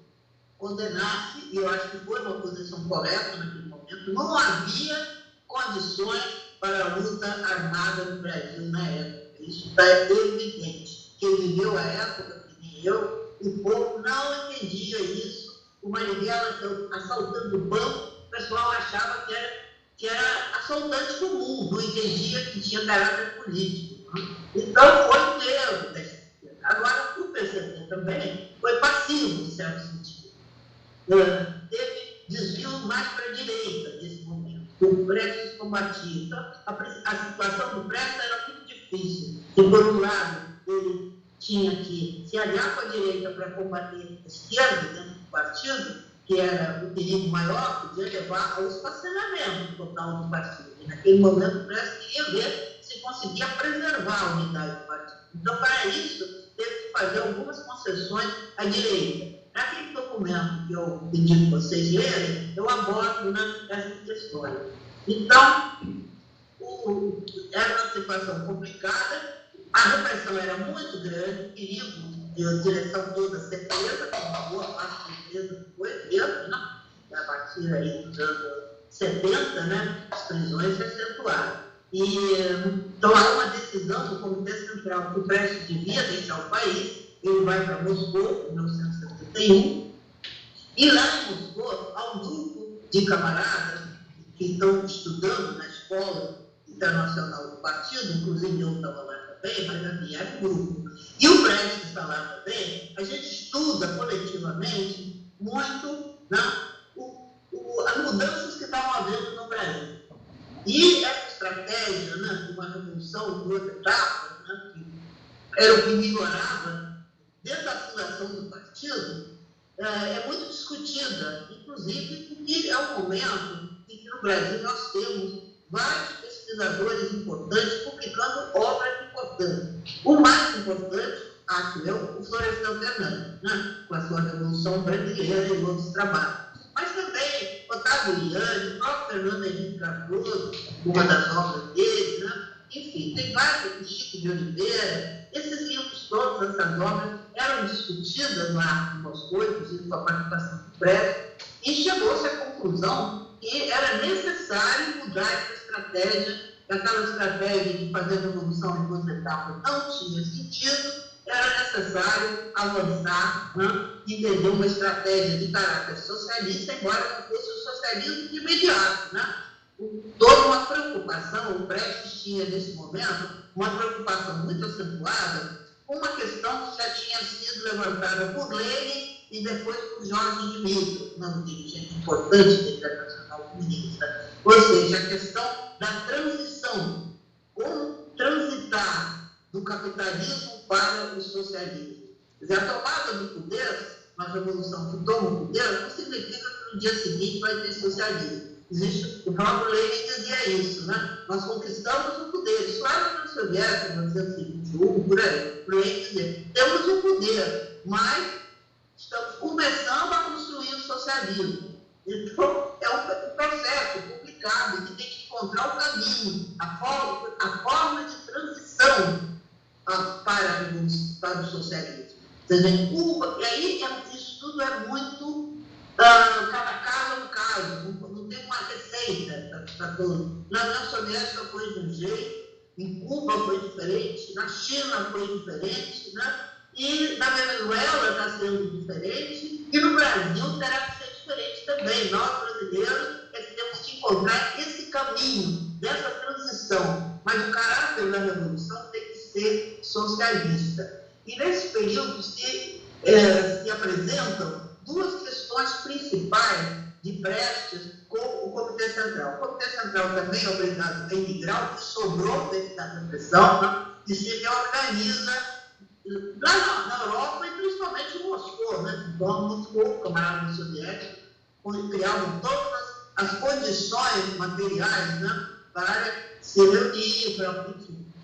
condenasse, e eu acho que foi uma posição correta naquele momento, não havia condições para a luta armada no Brasil na época. Isso está evidente. Quem viveu a época, que nem eu, o povo não entendia isso. O Marighella assaltando o banco, o pessoal achava que era assaltante comum, não entendia que tinha caráter político. Então, foi um erro. Agora, o PCB também foi passivo, em certo sentido. Teve desvio mais para a direita nesse momento. O Prestes combatia. Então, a situação do Prestes era muito difícil. E, por um lado, ele tinha que se aliar com a direita para combater a esquerda dentro do partido, que era o perigo maior, podia levar ao esfacelamento total do partido. E, naquele momento, o Prestes queria ver se conseguia preservar a unidade do partido. Então, para isso, teve que fazer algumas concessões à direita. Naquele documento que eu pedi que vocês lerem, eu abordo, né, essas questões. Então, era uma situação complicada, a repressão era muito grande, o perigo de a direção toda ser presa, como uma boa parte da empresa foi presa, né? A partir aí dos anos 70, né, as prisões se acentuaram. Então, há uma decisão do Comitê Central que o Prestes devia deixar o país. Ele vai para Moscou, em 1971, e lá em Moscou há um grupo de camaradas que estão estudando na Escola Internacional do Partido, inclusive eu estava lá também, mas havia era um grupo. E o Prestes está lá também. A gente estuda coletivamente muito, né, as mudanças que estavam havendo no Brasil. E essa estratégia, né, de uma revolução de duas etapas, né, que era o que melhorava dentro da fundação do partido, é muito discutida, inclusive porque é um momento em que no Brasil nós temos vários pesquisadores importantes publicando obras importantes. O mais importante, acho eu, o Florestan Fernandes, né, com a sua Revolução Brasileira e outros trabalhos. Mas também Otávio Liane, o próprio Fernando Henrique Cardoso, uma das obras dele, né? Enfim, tem vários, o Chico de Oliveira, esses livros todos, essas obras, eram discutidas lá em Moscou, inclusive com a participação do Prestes, e chegou-se à conclusão que era necessário mudar essa estratégia, que aquela estratégia de fazer a revolução em duas etapas não tinha sentido, era necessário avançar, né, e entender uma estratégia de caráter socialista, embora não fosse o socialismo de imediato, né? Toda uma preocupação, o Prestes tinha nesse momento, uma preocupação muito acentuada, com uma questão que já tinha sido levantada por Lenin e depois por Jorge de Mito, um dirigente importante da Internacional Comunista. Ou seja, a questão da transição, como transitar do capitalismo para o socialismo. Quer dizer, a tomada do poder, uma revolução que toma o poder, não significa que no dia seguinte vai ter socialismo. Existe, o próprio Lenin dizia isso, né? Nós conquistamos o poder. Isso lá na União Soviética, 1921, por aí. O Lenin dizia, temos o poder, mas estamos começando a construir o socialismo. Então, é um processo complicado que tem que encontrar o caminho, a forma de transição para o socialismo. Ou seja, em Cuba, e aí isso tudo é muito, cada caso é um caso, não tem uma receita para tudo. Na União Soviética foi de um jeito, em Cuba foi diferente, na China foi diferente, né? E na Venezuela está sendo diferente, e no Brasil terá que ser diferente também. Nós, brasileiros, é que temos que encontrar esse caminho, dessa transição. Mas o caráter da revolução tem que ser socialista. E nesse período se apresentam duas questões principais de Prestes com o Comitê Central. O Comitê Central também é obrigado a emigrar, o que sobrou da repressão, né? E se reorganiza na Europa e principalmente em Moscou, né? Então, Moscou, camarada soviético, criavam todas as condições materiais, né, para se reunir, para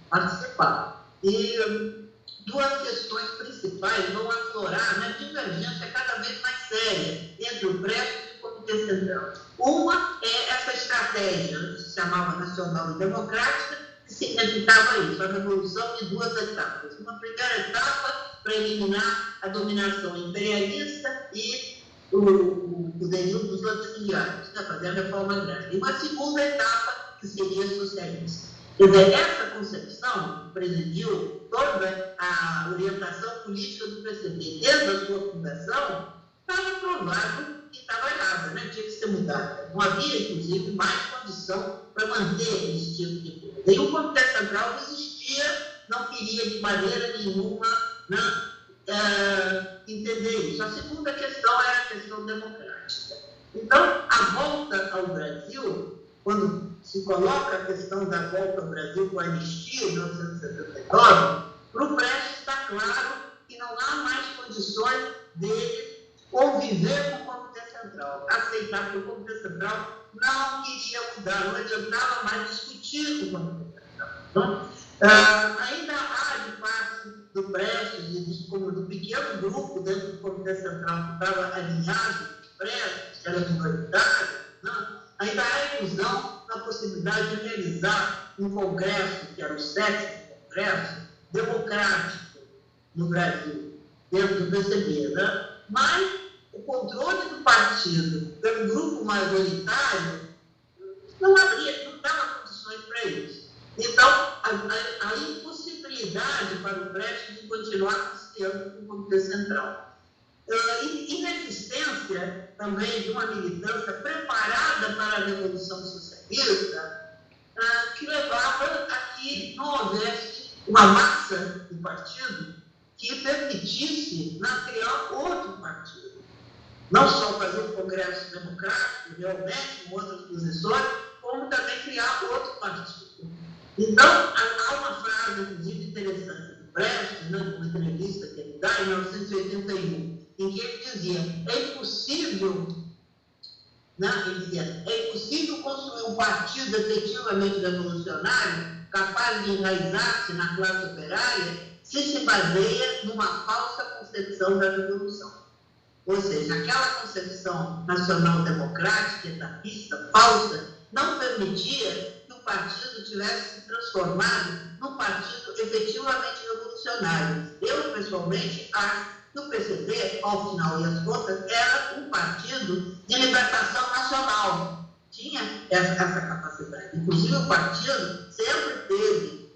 participar. E duas questões principais vão aflorar na divergência cada vez mais séria entre o Prestes e o Comitê Central. Uma é essa estratégia, que se chamava Nacional e Democrática, que significava isso, a revolução em duas etapas. Uma primeira etapa para eliminar a dominação imperialista e o poderio dos latifundiários, né, fazer a reforma agrária. E uma segunda etapa que seria socialista. Quer dizer, essa concepção presidiu toda a orientação política do PCB. Desde a sua fundação, estava provado que estava errada, né? Tinha que ser mudada. Não havia, inclusive, mais condição para manter esse tipo de coisa. E o Comitê Central não existia, não queria de maneira nenhuma, né, entender isso. A segunda questão era a questão democrática. Então, a volta ao Brasil, quando se coloca a questão da volta ao Brasil com a anistia em 1979, para o Prestes está claro que não há mais condições dele conviver com o Comitê Central, aceitar que o Comitê Central não queria mudar, não adiantava mais discutir com o Comitê Central. Então, ainda há de parte do Prestes e do pequeno grupo dentro do Comitê Central que estava alinhado, Prestes, que era minoritário, né? Ainda há ilusão na possibilidade de realizar um congresso, que era o 7º Congresso, democrático no Brasil, dentro do PCB, né? Mas o controle do partido pelo grupo majoritário não dava condições para isso. Então, a impossibilidade para o Prestes de continuar criando com o Comitê Central. Inexistência também de uma militância preparada para a Revolução Socialista, que levava a que não houvesse uma massa do partido que permitisse criar outro partido. Não só fazer um congresso democrático, realmente, com outras posições, como também criar outro partido. Então, há uma frase, inclusive, interessante do Prestes, numa entrevista que ele dá em 1981, em que ele dizia, é impossível construir um partido efetivamente revolucionário capaz de enraizar-se na classe operária se baseia numa falsa concepção da revolução. Ou seja, aquela concepção nacional-democrática, etapista, falsa, não permitia que o partido tivesse se transformado num partido efetivamente revolucionário. Eu, pessoalmente, acho que o PCB, ao final das contas, era um partido de libertação nacional. Tinha essa capacidade. Inclusive, o partido sempre teve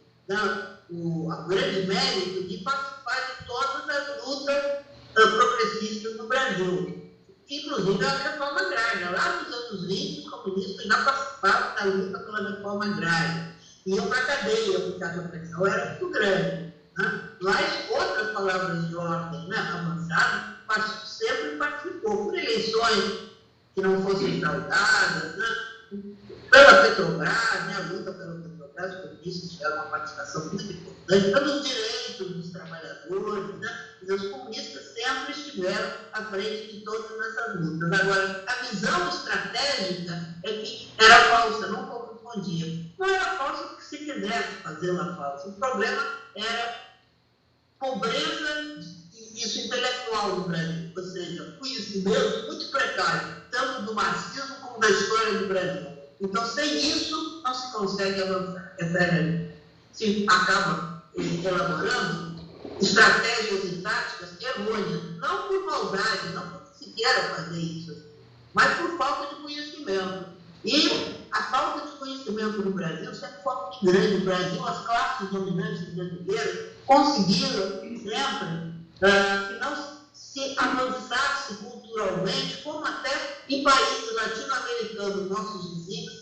o grande mérito de participar de todas as lutas progressistas no Brasil. Inclusive, a reforma agrária. Lá nos anos 20, os comunistas já participavam da luta pela reforma agrária. Iam para a cadeia, porque a repressão era muito grande. Mas outras palavras de ordem avançadas, sempre participou por eleições que não fossem fraudadas, pela Petrobras, a luta pela Petrobras, os comunistas tiveram uma participação muito importante, pelos direitos dos trabalhadores, os comunistas sempre estiveram à frente de todas essas lutas. Agora, a visão estratégica é que era falsa, não correspondia. Não era falsa porque se quisesse fazê-la falsa. O problema era pobreza isso intelectual no Brasil, ou seja, conhecimento muito precário, tanto do marxismo como da história do Brasil. Então, sem isso, não se consegue avançar. Se acaba elaborando estratégias e táticas errôneas, não por maldade, não porque se queira fazer isso, mas por falta de conhecimento. E a falta de conhecimento no Brasil sempre foi muito grande. No Brasil, as classes dominantes brasileiras conseguiram sempre que não se avançasse culturalmente, como até em países latino-americanos, nossos vizinhos,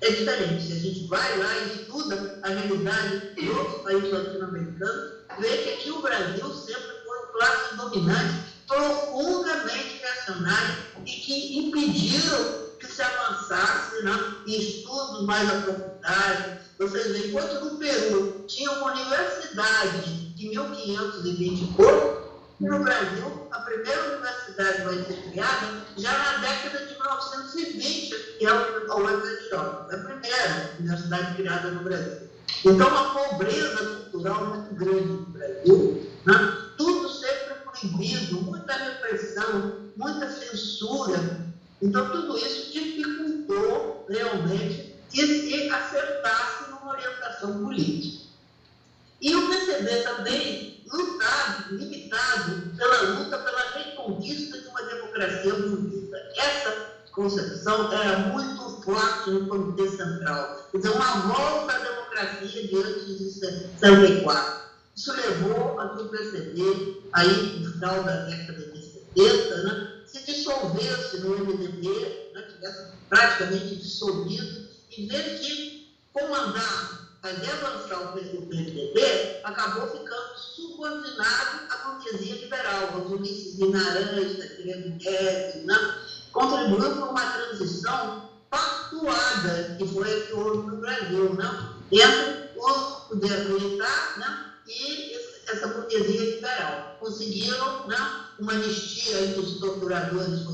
é diferente. Se a gente vai lá e estuda a realidade de outros países latino-americanos, vê que aqui o Brasil sempre foi classe dominante, profundamente reacionária e que impediram que se avançasse, né, em estudos mais aprofundados. Vocês veem, enquanto no Peru tinha uma universidade de 1520 e pouco, no Brasil, a primeira universidade vai ser criada já na década de 1920, que é a UFRJ, a primeira universidade criada no Brasil. Então, uma pobreza cultural muito grande no Brasil, né? Tudo sempre proibido, muita repressão, muita censura. Então, tudo isso dificultou realmente que se acertasse numa orientação política. E o PCB também limitado pela luta pela reconquista de uma democracia bonita. Essa concepção era muito forte no Comitê Central. Quer dizer, uma volta à democracia diante de 64. Isso levou a que o PCB, aí no final da década de 70, né, se dissolvesse no MDB, né, tivesse praticamente dissolvido, em vez de comandar, fazer avançar o PSDB, acabou ficando subordinado à burguesia liberal, aos Ulisses Guimarães, Tancredo Neves, né? Contribuiu para uma transição pactuada, que foi a que houve no Brasil, né? Entre o poder militar, né, e essa burguesia liberal. Conseguiram, né, uma anistia entre os torturadores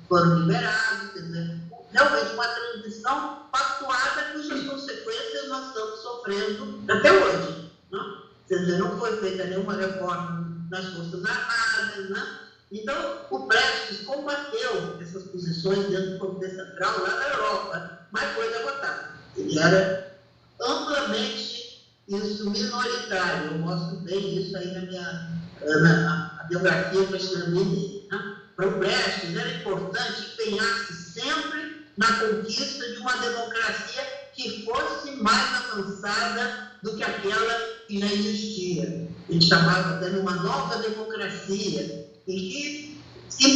foram liberados, quer dizer, realmente uma transição pactuada cujas consequências nós estamos sofrendo até hoje. Né? Quer dizer, não foi feita nenhuma reforma nas Forças Armadas. Né? Então, o Prestes combateu essas posições dentro do Comitê Central lá na Europa, mas foi derrotado. Ele era amplamente isso minoritário. Eu mostro bem isso aí na biografia que eu escrevi dele. Né? Para o Prestes era importante empenhar-se sempre na conquista de uma democracia que fosse mais avançada do que aquela que já existia. Ele chamava até de uma nova democracia, e que se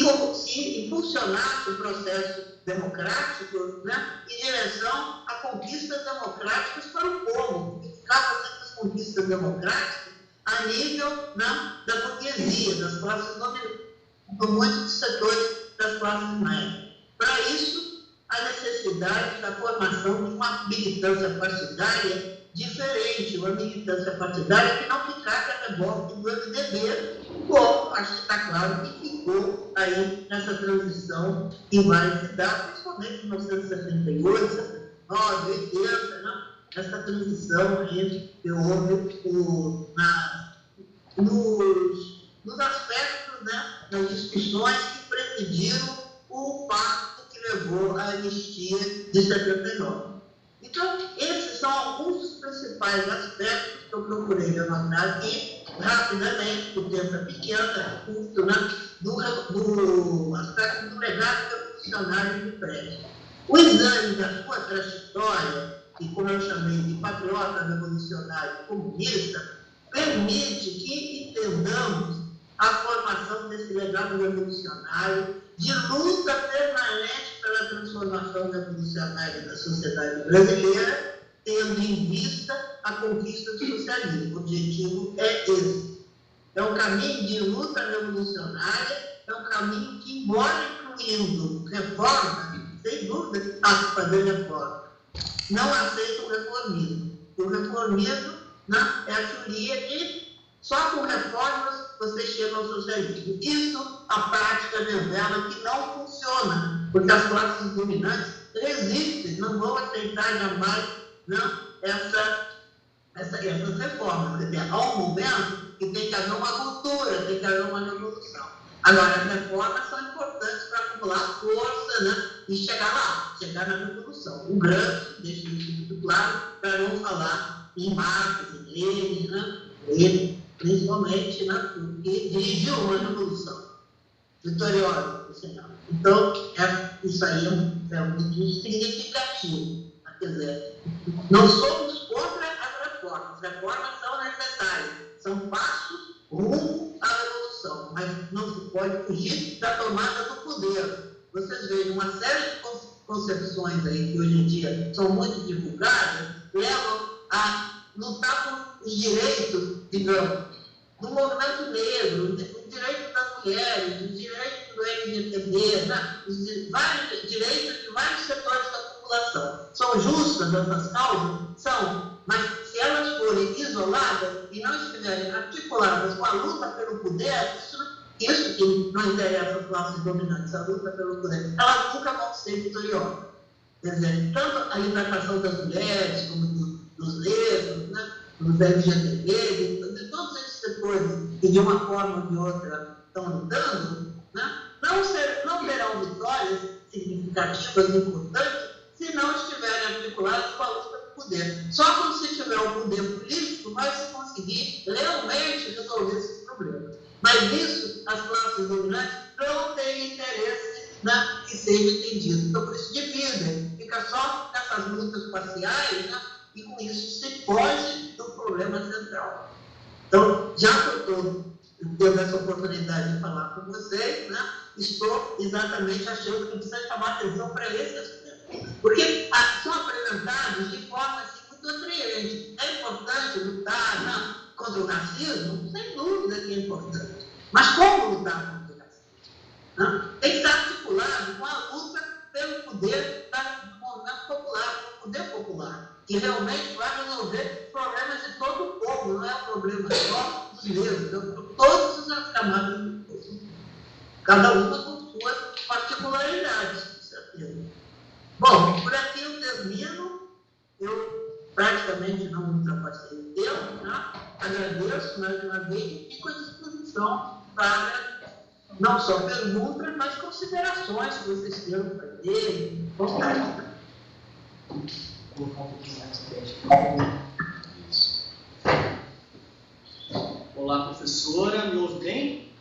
impulsionasse o processo democrático, né, em direção a conquistas democráticas para o povo, que ficava sempre as conquistas democráticas a nível, né, da burguesia, das classes dominantes, por muitos setores das classes médias. Para isso, a necessidade da formação de uma militância partidária diferente, uma militância partidária que não ficasse a reboque do MDB, como acho que está claro que ficou aí nessa transição que vai se dar, principalmente em 1978, 79, 80, né? Essa transição aí que houve nos aspectos, né, das discussões que presidiram o pacto que levou à anistia de 79. Então, esses são alguns dos principais aspectos que eu procurei anotar aqui, rapidamente, por tempo é pequeno, é curto, né, do aspecto do legado revolucionário do Prestes. O exame da sua trajetória, que como eu chamei de patriota revolucionário comunista, permite que entendamos a formação desse legado revolucionário, de luta permanente pela transformação revolucionária da sociedade brasileira, tendo em vista a conquista do socialismo. O objetivo é esse. É um caminho de luta revolucionária, é um caminho que, embora incluindo reforma, sem dúvida, há que fazer reforma. Não aceita o reformismo. O reformismo, né, é a teoria que Só com reformas você chega ao socialismo. Isso a prática revela que não funciona, porque as classes dominantes resistem, não vão aceitar jamais, não, essas reformas. Quer dizer, há um momento que tem que haver uma ruptura, tem que haver uma revolução. Agora, as reformas são importantes para acumular força, né, e chegar lá, chegar na revolução. O Gramsci deixa isso muito claro, para não falar em Marx, em Lenin, né? Ele, principalmente, né, porque dirigiu uma revolução vitoriosa, por sinal. Então, isso aí é muito significativo. Quer dizer, não somos contra as reformas. As reformas são necessárias, são passos rumo à revolução, mas não se pode fugir da tomada do poder. Vocês veem uma série de concepções aí que hoje em dia são muito divulgadas, levam a lutar por os direitos, digamos, do movimento negro, o direito das mulheres, o direito do LGTB, né? Vários direitos de vários setores da população. São justas essas causas? São, mas se elas forem isoladas e não estiverem articuladas com a luta pelo poder, isso que não interessa às classes dominantes, a luta pelo poder, elas nunca vão ser vitoriosas. Quer dizer, tanto a libertação das mulheres, como dos negros, né, dos LGTB, de todos esses setores que de uma forma ou de outra estão lutando, né, não terão vitórias significativas e importantes se não estiverem articuladas com a luta pelo poder. Só quando se tiver o poder político vai se conseguir realmente resolver esses problemas. Mas nisso, as classes dominantes não têm interesse, né, que seja entendido. Então, por isso dividem. Fica só nessas lutas parciais, né, e com isso se foge do problema central. Então, já que eu estou tendo essa oportunidade de falar com vocês, né, estou exatamente achando que precisa chamar atenção para esse aspecto. Porque são apresentados de forma assim, muito atraente. É importante lutar, né, contra o racismo? Sem dúvida que é importante. Mas como lutar contra o racismo? Né? Tem que estar articulado com a luta pelo poder do movimento popular, pelo poder popular, que realmente vai resolver problemas de todo o povo, não é um problema só dos negros, é todas as camadas do povo. Cada uma com suas particularidades, com certeza. Bom, por aqui eu termino. Eu praticamente não ultrapassei o tempo, né? Agradeço mais uma vez e fico à disposição para não só perguntas, mas considerações que vocês queiram fazer, vontade. Vou colocar um pouquinho mais perto. Isso. Olá, professora, me ouve bem?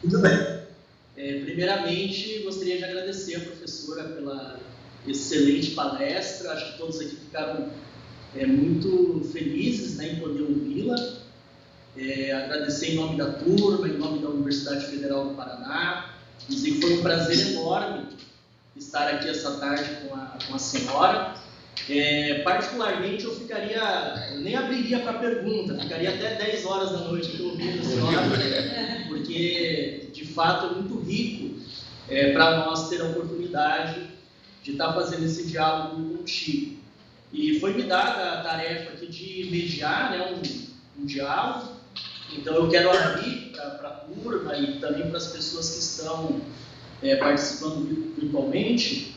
Tudo bem. Primeiramente, gostaria de agradecer a professora pela excelente palestra. Acho que todos aqui ficaram muito felizes, né, em poder ouvi-la. Agradecer em nome da turma, em nome da Universidade Federal do Paraná. Dizer que foi um prazer enorme estar aqui essa tarde com a senhora. Particularmente, eu nem abriria para pergunta, ficaria até 10 horas da noite aqui ouvindo a senhora, porque, de fato, é muito rico para nós ter a oportunidade de estar fazendo esse diálogo contigo. E foi me dada a tarefa aqui de mediar, né, um diálogo. Então, eu quero abrir para a turma e também para as pessoas que estão participando virtualmente.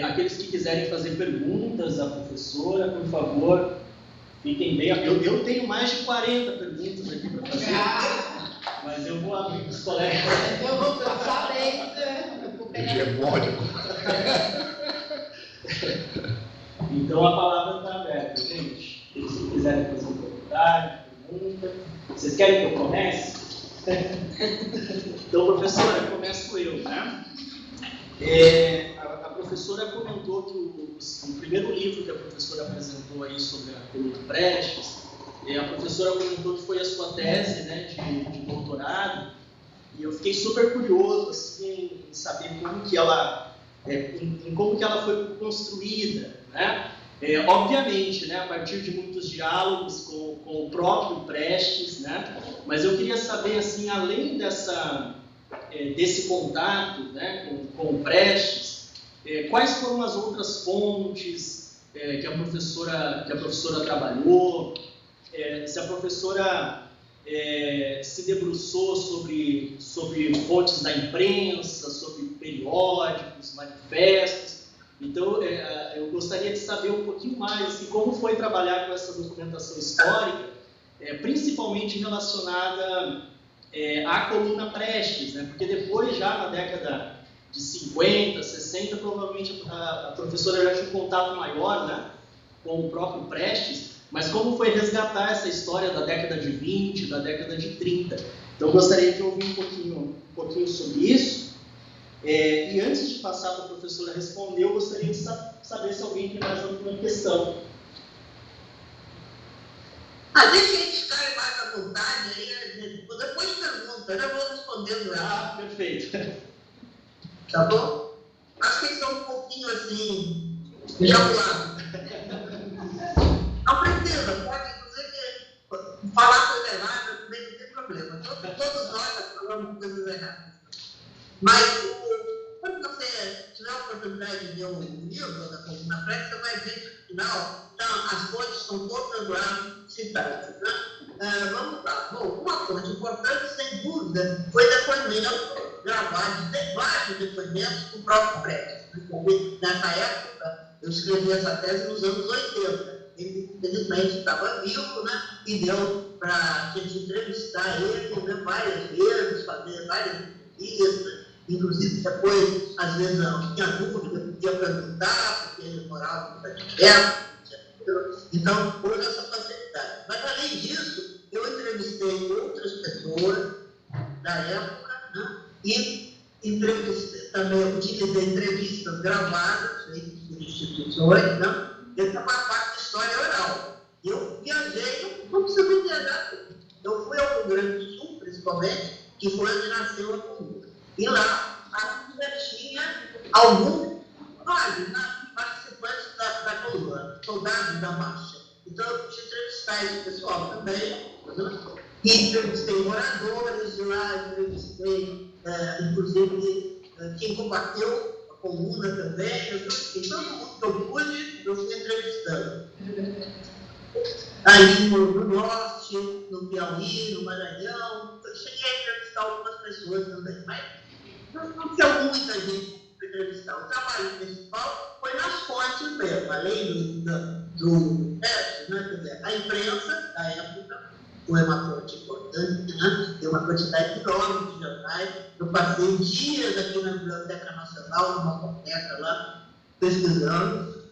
Aqueles que quiserem fazer perguntas à professora, por favor, fiquem bem. Eu tenho mais de 40 perguntas aqui para fazer, mas eu vou abrir para os colegas. Eu vou passar dentro. Então, a palavra está aberta, gente. Se quiserem fazer um comentário, pergunta. Vocês querem que eu comece? Então, professora, começo eu, né? A professora comentou que o primeiro livro que a professora apresentou aí sobre a Coluna Prestes, a professora comentou que foi a sua tese, né, de doutorado, e eu fiquei super curioso assim, em saber como que ela foi construída, né? Obviamente, né, a partir de muitos diálogos com o próprio Prestes, né? Mas eu queria saber, assim, além desse contato, né, com o Prestes, quais foram as outras fontes, que a professora trabalhou, se a professora se debruçou sobre fontes da imprensa, sobre periódicos, manifestos. Então, eu gostaria de saber um pouquinho mais assim, como foi trabalhar com essa documentação histórica, principalmente relacionada à coluna Prestes, né? Porque depois, já na década de 50, 60, provavelmente a professora já tinha um contato maior, né, com o próprio Prestes, mas como foi resgatar essa história da década de 20, da década de 30? Então, eu gostaria de ouvir um pouquinho sobre isso. E antes de passar para a professora responder, eu gostaria de saber se alguém tem mais alguma questão. Deixa eles ficarem mais à vontade, aí depois pergunta, eu vou respondendo ela. Perfeito. Tá bom? Acho que eles estão um pouquinho assim, jabulados. Não precisa, pode inclusive falar coisa errada, também não tem problema. Todos nós falamos coisas erradas. Mas quando você tiver a oportunidade de ler o livro da coluna Prestes, você vai ver que no final as fontes estão todas lá citadas. Né? Vamos lá. Bom, uma fonte importante, sem dúvida, foi depoimento gravado de vários depoimentos do próprio Prestes. Nessa época, eu escrevi essa tese nos anos 80. Ele, infelizmente, estava vivo, né? E deu para a gente entrevistar ele, né, várias vezes, fazer várias entrevistas. Inclusive, depois, às vezes, não tinha dúvida, podia perguntar, porque ele morava muito perto. Então, houve essa facilidade. Mas, além disso, eu entrevistei outras pessoas da época, né? E também utilizei entrevistas gravadas, feitas por instituições, né? Essa é uma parte de história oral. Eu viajei, não precisa viajar tudo. Eu fui ao Rio Grande do Sul, principalmente, que foi onde nasceu a coluna. E lá, a coluna tinha alguns participantes da coluna, soldados da marcha. Então, eu pude entrevistar esse pessoal também. E entrevistei moradores de lá, entrevistei, inclusive, quem combateu a coluna também. Todo mundo que eu pude, eu fui entrevistando. Aí no Norte, no Piauí, no Maranhão, eu cheguei a entrevistar algumas pessoas também, mas não tinha muita gente para entrevistar. O trabalho principal foi nas fontes mesmo, além do resto, né? Quer dizer, a imprensa da época foi uma fonte importante, né? Tem uma quantidade enorme de jornais. Eu passei dias aqui na Biblioteca Nacional, numa biblioteca lá, pesquisando.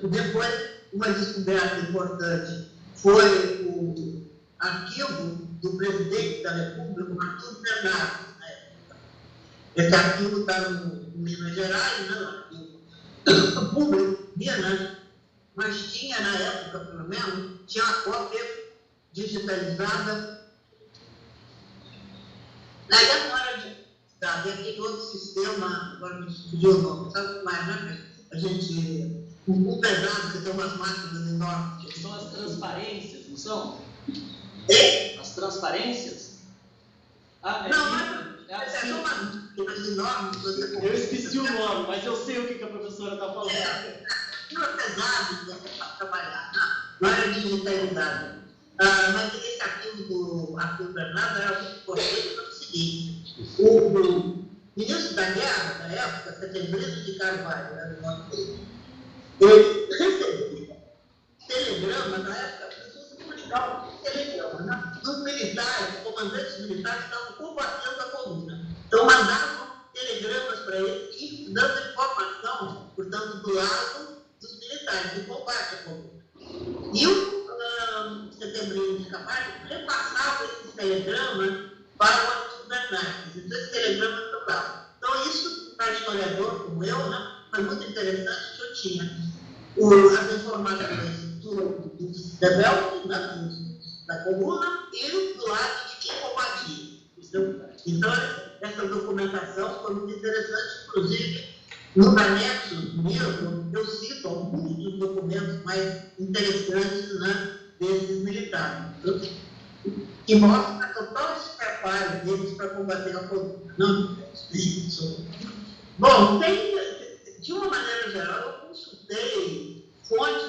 Depois, uma descoberta importante foi o arquivo do presidente da República, Arthur Bernardes, na época. Esse arquivo está no Minas Gerais, né? No arquivo público, Minas, mas tinha, na época, pelo menos, tinha a cópia digitalizada. Daí agora, aquele outro sistema, agora me fugiu o nome, sabe como é, né? A gente, um pesado que tem umas máquinas enormes. Que são as transparências, não são? As transparências? Não, mas são umas máquinas enormes. Eu esqueci o nome, mas eu sei o que a professora está falando. Não é pesado para trabalhar, não era digitalizado. Mas esse arquivo do Arthur Bernardo era muito importante pelo seguinte: o ministro da Guerra, da época, Setembrino de Carvalho, era o nome dele, ele recebia telegrama, na época, as pessoas se comunicavam com telegrama, né? Os militares, os comandantes militares estavam combatendo a coluna. Então, mandavam telegramas para ele e dando informação, portanto, do lado dos militares, do combate à coluna. E o Setembrino de Carvalho repassava esses telegramas para o Arthur Bernardes. Então, esses telegramas tocavam. Então, isso, para historiador como eu, né, foi muito interessante, que eu tinha as informações dos rebeldes, né, da coluna, e do lado de quem combatia. Então, essa documentação foi muito interessante, inclusive, no anexo mesmo, eu cito alguns dos documentos mais interessantes, né, desses militares, que mostram a total despreparo deles para combater a coluna. Não, isso. Bom, de uma maneira geral, eu consultei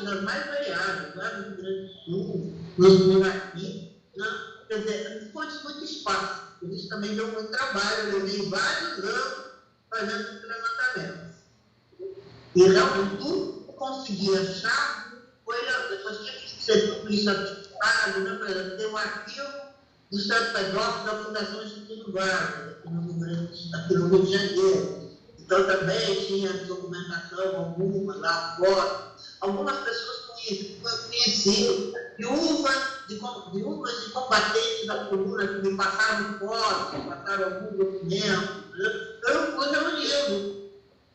das mais variadas, lá no Rio Grande do Sul, no Iraqui, né? Quer dizer, fontes muito espaço. Por isso também deu muito trabalho, eu levei vários anos fazendo esses levantamentos. E realmente tudo que eu consegui achar foi, depois tinha que ser tudo isso articulado, né? Por exemplo, tem um arquivo do Santo Pedrógão da Fundação Instituto Vargas, aqui no Rio de Janeiro. Então também tinha documentação alguma lá fora. Algumas pessoas conheciam viúvas de combatentes da coluna que me passaram fotos, me passaram algum documento. Então eu fui reunindo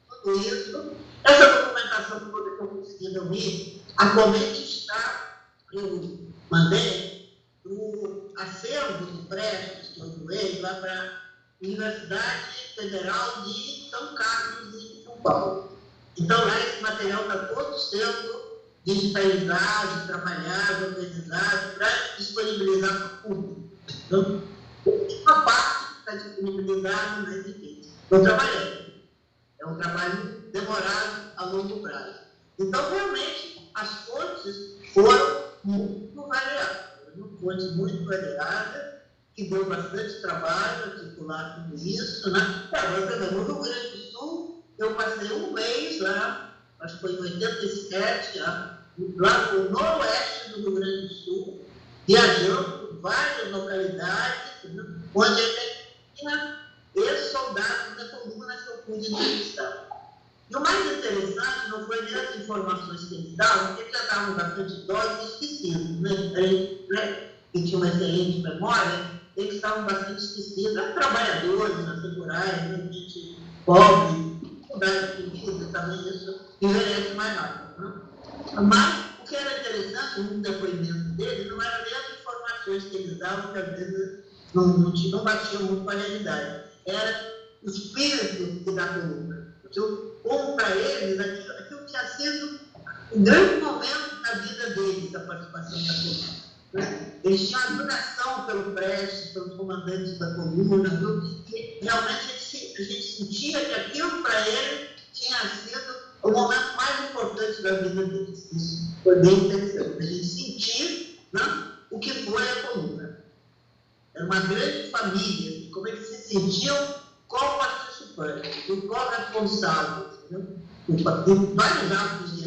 tudo isso. Essa documentação toda que eu consegui reunir, atualmente está, eu mandei para o acervo de empréstimos que eu doei lá para a Universidade Federal de São Carlos, em São Paulo. Então, lá esse material está todo sendo digitalizado, trabalhado, organizado, para disponibilizar para o público. Então, uma parte está disponibilizada, mas enfim, estou trabalhando. É um trabalho demorado a longo prazo. Então, realmente, as fontes foram muito variadas. Fontes muito variadas, que deu bastante trabalho articular tudo isso, né? No Rio Grande do Sul, eu passei um mês lá, acho que foi em 87, lá no noroeste do Rio Grande do Sul, viajando por várias localidades, né? Onde tinha ex-soldados da coluna que eu pude entrevistar. E o mais interessante não foi nem as informações que eles davam, porque eles já estavam bastante idosos e esquecidos, né? Que tinham uma excelente memória, eles estavam bastante esquecidos, eram trabalhadores nas rurais, né? Gente pobre, dificuldade de vida, também isso envelhece mais rápido. Né? Mas o que era interessante, um depoimento deles, não era nem as informações que eles davam, que às vezes não batiam muito com a realidade. Era o espírito da coluna. Como para eles, aquilo tinha sido um grande momento na vida deles, a participação da coluna. Né? Eles tinham admiração pelo Prestes, pelos comandantes da coluna, e realmente a gente sentia que aquilo para eles tinha sido o momento mais importante da vida deles. Isso foi bem interessante, a gente sentir, né, o que foi a coluna. Era uma grande família, e como eles se sentiam co-participantes, e co-responsáveis. Né? Vários atos de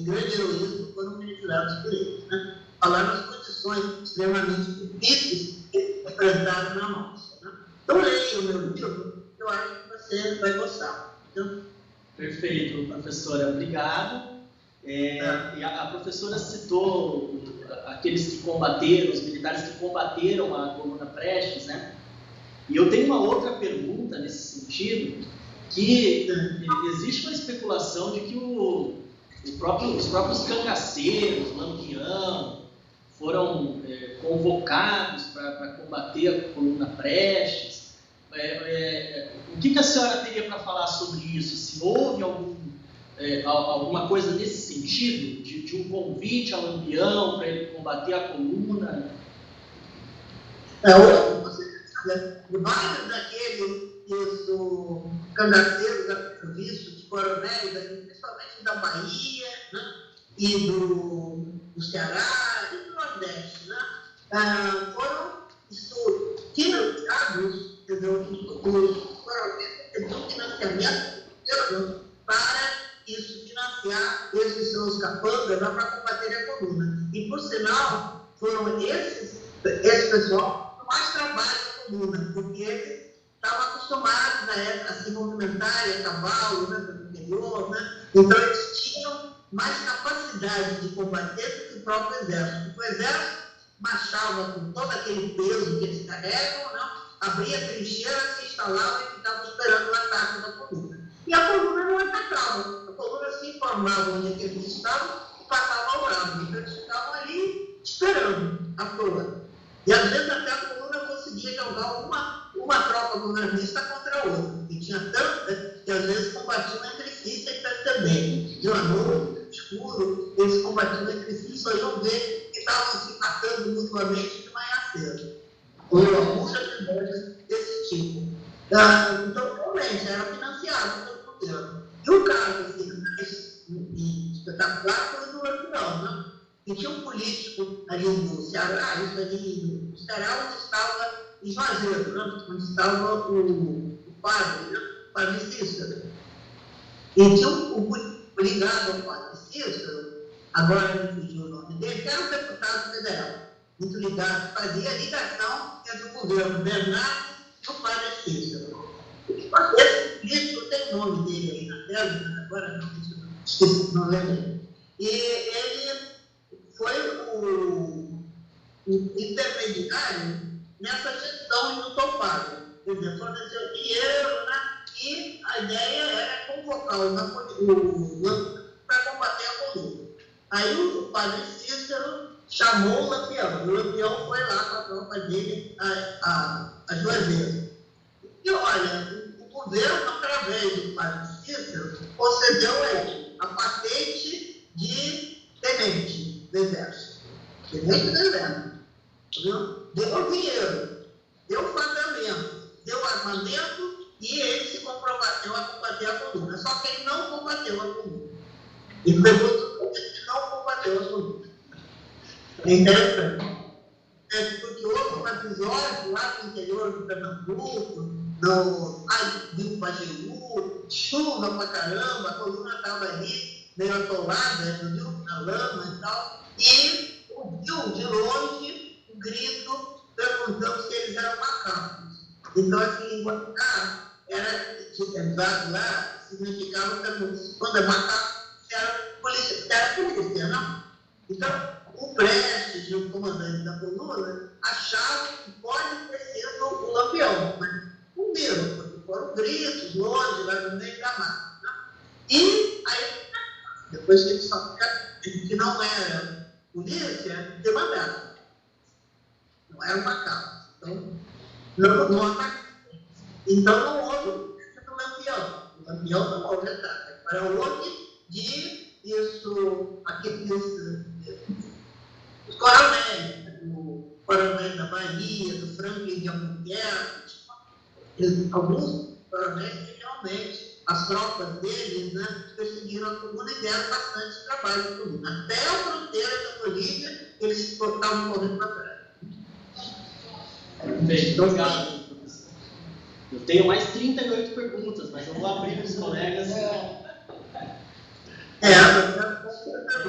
grande heroísmo foram realizados por eles. Né? Falaram as condições extremamente difíceis que eles enfrentaram na nossa. Né? Então, leia o meu livro, eu acho que você vai gostar. Então, perfeito, professora, obrigado. E a professora citou aqueles que combateram, os militares que combateram a coluna Prestes, né? E eu tenho uma outra pergunta nesse sentido, que existe uma especulação de que os próprios cangaceiros, Lampião, foram convocados para combater a coluna Prestes. O que a senhora teria para falar sobre isso? Se houve alguma coisa nesse sentido, de um convite ao Lampião para ele combater a coluna? Vários daqueles cangaceiros a serviço de coronéis, principalmente da Bahia, né? E do Ceará e do Nordeste, né? Foram financiados, os coronéis do financiamento para isso, financiar esses seus capangas para combater a coluna. E, por sinal, foram esse pessoal que mais trabalha a coluna, porque eles estavam acostumados a se movimentar a cavalo, né, pelo interior, né? Então eles tinham mais capacidade de combater do que o próprio exército. Porque o exército marchava com todo aquele peso que eles carregam, né? Abria trincheira, se instalava e ficava esperando o ataque da coluna. E a coluna não atacava, a coluna se informava onde eles estavam e passava ao lado. Então eles ficavam ali esperando a coluna. E às vezes até a coluna conseguia jogar uma tropa governista contra a outra, porque tinha tanta que às vezes combatiam entre si sem perceber. De uma noite, escuro, eles combatiam entre si, só iam ver que estavam se matando mutuamente de manhã cedo. Ou alguns episódios desse tipo. Então, realmente, era financiado pelo governo. E o caso assim, mais espetacular foi do Lampião. E tinha um político ali no Ceará, isso ali no Ceará, onde estava em Juazeiro, né? Onde estava o padre, né? O padre Cícero. E tinha um político ligado ao padre Cícero, agora me fugiu o nome dele, que era um deputado federal, muito ligado, fazia ligação entre o governo Bernardo e o padre Cícero. Esse político tem o nome dele aí na tela, mas agora não lembro. E ele foi o intermediário nessa gestão do Topado. Quer dizer, forneceu dinheiro, né? E a ideia era convocar o Lampião para combater a coluna. Aí o padre Cícero chamou o Lampião. O Lampião foi lá com a tropa dele a Juazeiro. E olha, o governo, através do padre Cícero, concedeu a ele a patente de tenente do Exército. Tenente do Exército. Deu dinheiro, deu fardamento, deu armamento e ele se comprometeu a combater a coluna. Só que ele não combateu a coluna. E foi muito ele não combateu a coluna. É interessante. Porque houve um episódio lá no interior do Pernambuco, no Rio Pajeú, chuva pra caramba, a coluna estava ali, meio atolada, na lama e tal, e ouviu de longe um grito perguntando se eles eram macacos. Então, assim, macaco era usado lá, significava que quando é macaco, era polícia, não? Então, o Prestes, o comandante da coluna, achava que pode ter sido o Lampião, mas não viram, porque foram gritos longe, lá no meio da mata. Né? E aí, depois que eles só que não era polícia, demandaram. Não era um macaco. Então, não atacaram. Então, não houve o Lampião. O Lampião não houve ataque. Para onde de isso, os coronéis, o coronel da Bahia, do Franklin de Albuquerque, alguns coronéis que realmente as tropas deles, né, perseguiram a coluna e deram bastante trabalho à coluna. Até a fronteira da Bolívia, eles estavam correndo para trás. Bem, obrigado, professor. Eu tenho mais 38 perguntas, mas eu vou abrir para os colegas. Eu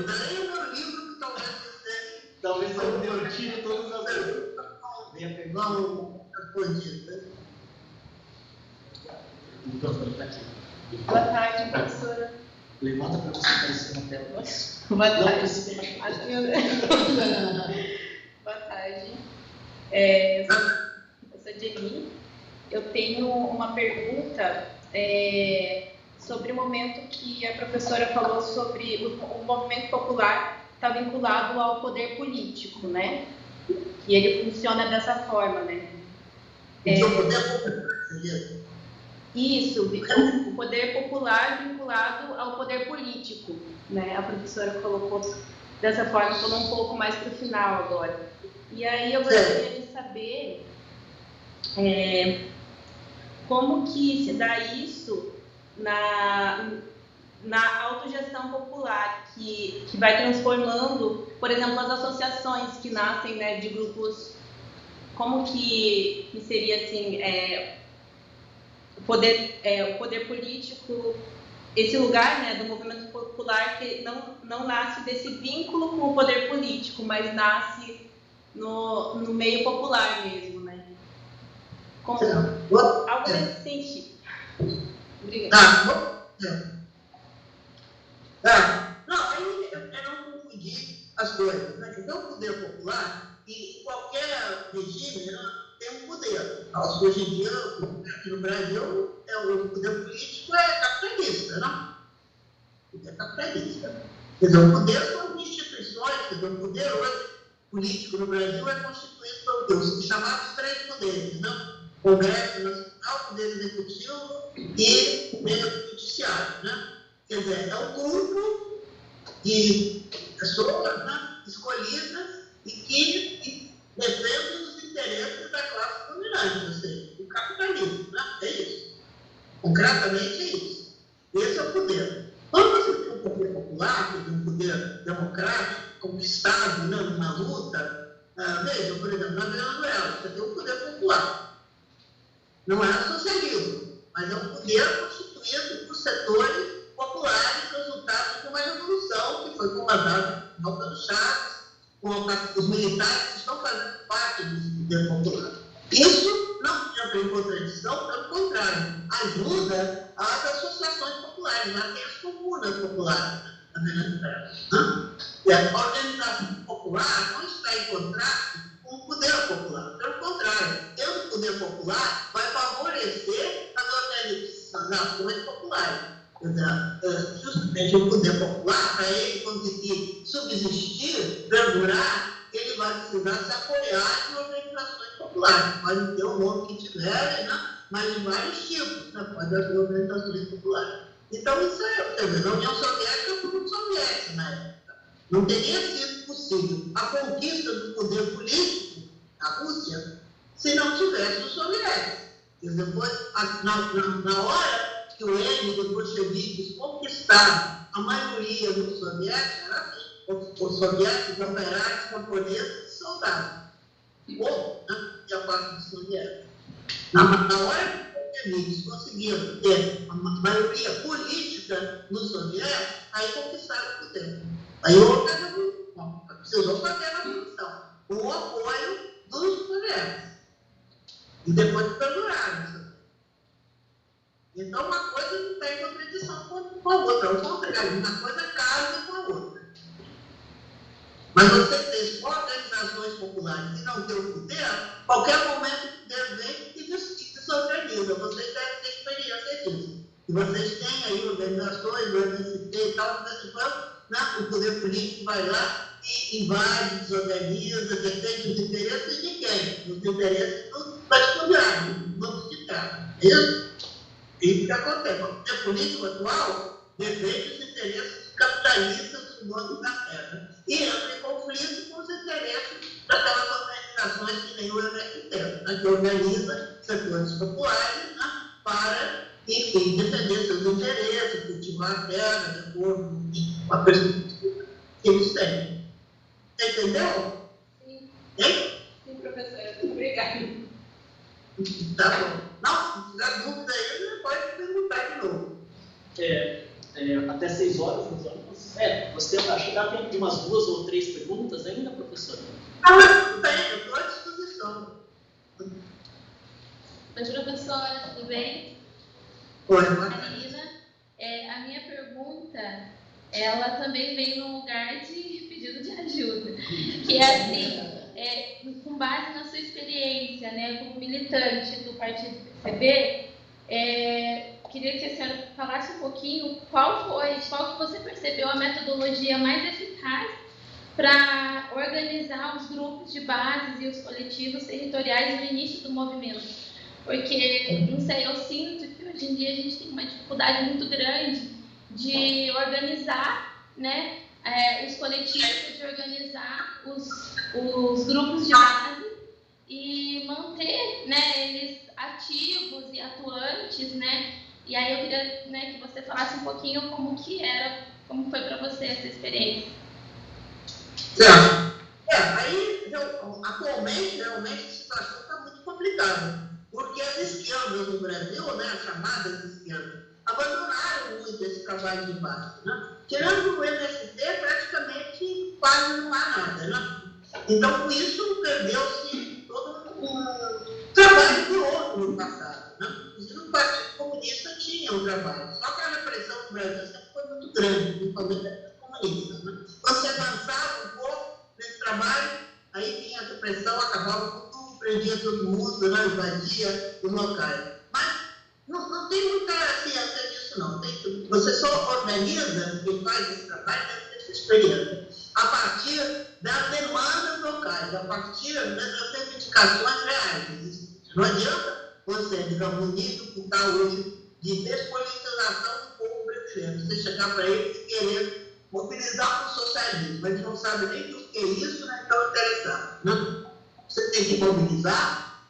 leio meu livro que talvez você... Talvez eu tire todas as perguntas. Vamos responder. O microfone está aqui. Boa tarde, professora. Levanta para você aparecer na tela. Boa tarde. Boa tarde. Eu sou Jenny. Eu tenho uma pergunta sobre o momento que a professora falou sobre o movimento popular está vinculado ao poder político, né? E ele funciona dessa forma, né? Isso, o poder popular vinculado ao poder político, né? A professora colocou dessa forma, falou um pouco mais para o final agora. E aí eu gostaria de saber como que se dá isso na autogestão popular, que vai transformando, por exemplo, as associações que nascem, né, de grupos, como que seria assim, o poder político, esse lugar, né, do movimento popular que não nasce desse vínculo com o poder político, mas nasce no meio popular mesmo, né? Algo nesse sentido. Obrigada. Não, aí eu não confundi as coisas. Né? Então, o poder popular, e qualquer regime, né, tem um poder. Hoje em dia, aqui no Brasil, o poder político é capitalista, não? É capitalista. Quer dizer, o poder são instituições, quer dizer, o poder hoje político no Brasil é constituído por os chamados três poderes, não? Congresso Nacional, Poder Executivo e Poder Judiciário, né? Quer dizer, é um grupo de pessoas, né, escolhidas e que defendem os interesses da classe dominante, ou seja, o capitalismo, né? É isso. Concretamente é isso. Esse é o poder. Quando você tem um poder popular, um poder democrático, conquistado, né, numa luta. Veja, por exemplo, na Venezuela, você tem o poder popular. Não é socialismo, mas é um poder constituído por setores populares, resultado de uma revolução que foi comandada pelo Chaves, com os militares que estão fazendo parte desse poder popular. Isso não entra em contradição, pelo contrário, ajuda as associações populares, até as comunas populares da Venezuela. E a organização popular não está em contraste com o poder popular. Pelo contrário, o poder popular vai favorecer as organizações populares. Justamente o poder popular, para ele conseguir subsistir, perdurar, ele vai precisar se apoiar em organizações populares. Pode ter o nome que tiverem, né? Mas de vários tipos, né? Pode haver organizações populares. Então, isso é, na União Soviética foi muito soviética na época. Não teria sido possível a conquista do poder político na Rússia se não tivesse os soviéticos. E depois, na hora que o M dos bolcheviques conquistaram a maioria dos soviéticos, era assim, os soviéticos, operários, camponeses e soldados. Ou, né, e a parte dos soviéticos. Na hora que os bolcheviques conseguiram ter a maioria política nos soviéticos, aí conquistaram o poder. Aí houve a revolução. Precisou fazer a revolução. Com o apoio dos soviéticos. E depois perduraram. Então, uma coisa não tem contradição com a outra. Ao contrário, uma coisa casa com a outra. Mas você tem organizações populares que não têm o poder, qualquer momento o poder vem e desorganiza. Vocês devem ter experiência disso. E vocês têm aí organizações, o MST e tal, né? O poder político vai lá e invade, desorganiza, defende os interesses de quem? Os interesses dos particulares, dos sindicatos. É isso? Isso que acontece. O poder político atual defende os interesses capitalistas do dono da terra e entra em conflito com os interesses daquelas organizações que nem o MST, né, que organiza setores populares, né, para, enfim, defender seus interesses, cultivar a terra de acordo com a perspectiva que eles têm. Entendeu? Sim. Hein? Sim, professora. Obrigada. Tá bom. Não, se tiver dúvida aí, você pode perguntar de novo. Até 6 horas, nós vamos. Você acha que dá tempo de umas 2 ou 3 perguntas ainda, professora? Tudo bem, eu estou à disposição. Oi, professora, tudo bem? Oi, Marina. A minha pergunta, ela também vem no lugar de pedido de ajuda, que é assim, com base na sua experiência, né, como militante do Partido PCB, queria que a senhora falasse um pouquinho qual que você percebeu a metodologia mais eficaz para organizar os grupos de bases e os coletivos territoriais no início do movimento. Porque, não sei, eu sinto que hoje em dia a gente tem uma dificuldade muito grande de organizar, né, os coletivos, de organizar os grupos de base e manter, né, eles ativos e atuantes, né? E aí eu queria, né, que você falasse um pouquinho como foi para você essa experiência. Certo. Aí, atualmente, realmente, a situação está muito complicada, porque as esquerdas no Brasil, né, as chamadas esquerdas, abandonaram muito esse trabalho de base, né? Tirando o MST, praticamente quase não há nada, né? Então, com isso, perdeu-se todo um trabalho de outro no passado, né? Inclusive, o Partido Comunista tinha um trabalho, só que a repressão no Brasil sempre foi muito grande, principalmente das comunistas, né? Você avançava um pouco nesse trabalho, aí vinha a repressão, acabava com tudo, prendia todo mundo, né? Invadia os locais. Mas não tem muita ciência disso, não. Você só organiza, quem faz esse trabalho, deve ter essa experiência, a partir das demandas locais, a partir das reivindicações reais. Não adianta você, digamos, no nível que está hoje de despolitização do povo brasileiro, você chegar para eles e querer mobilizar para o socialismo. Eles não sabem nem o que é isso, nem estão interessados. Né? Você tem que mobilizar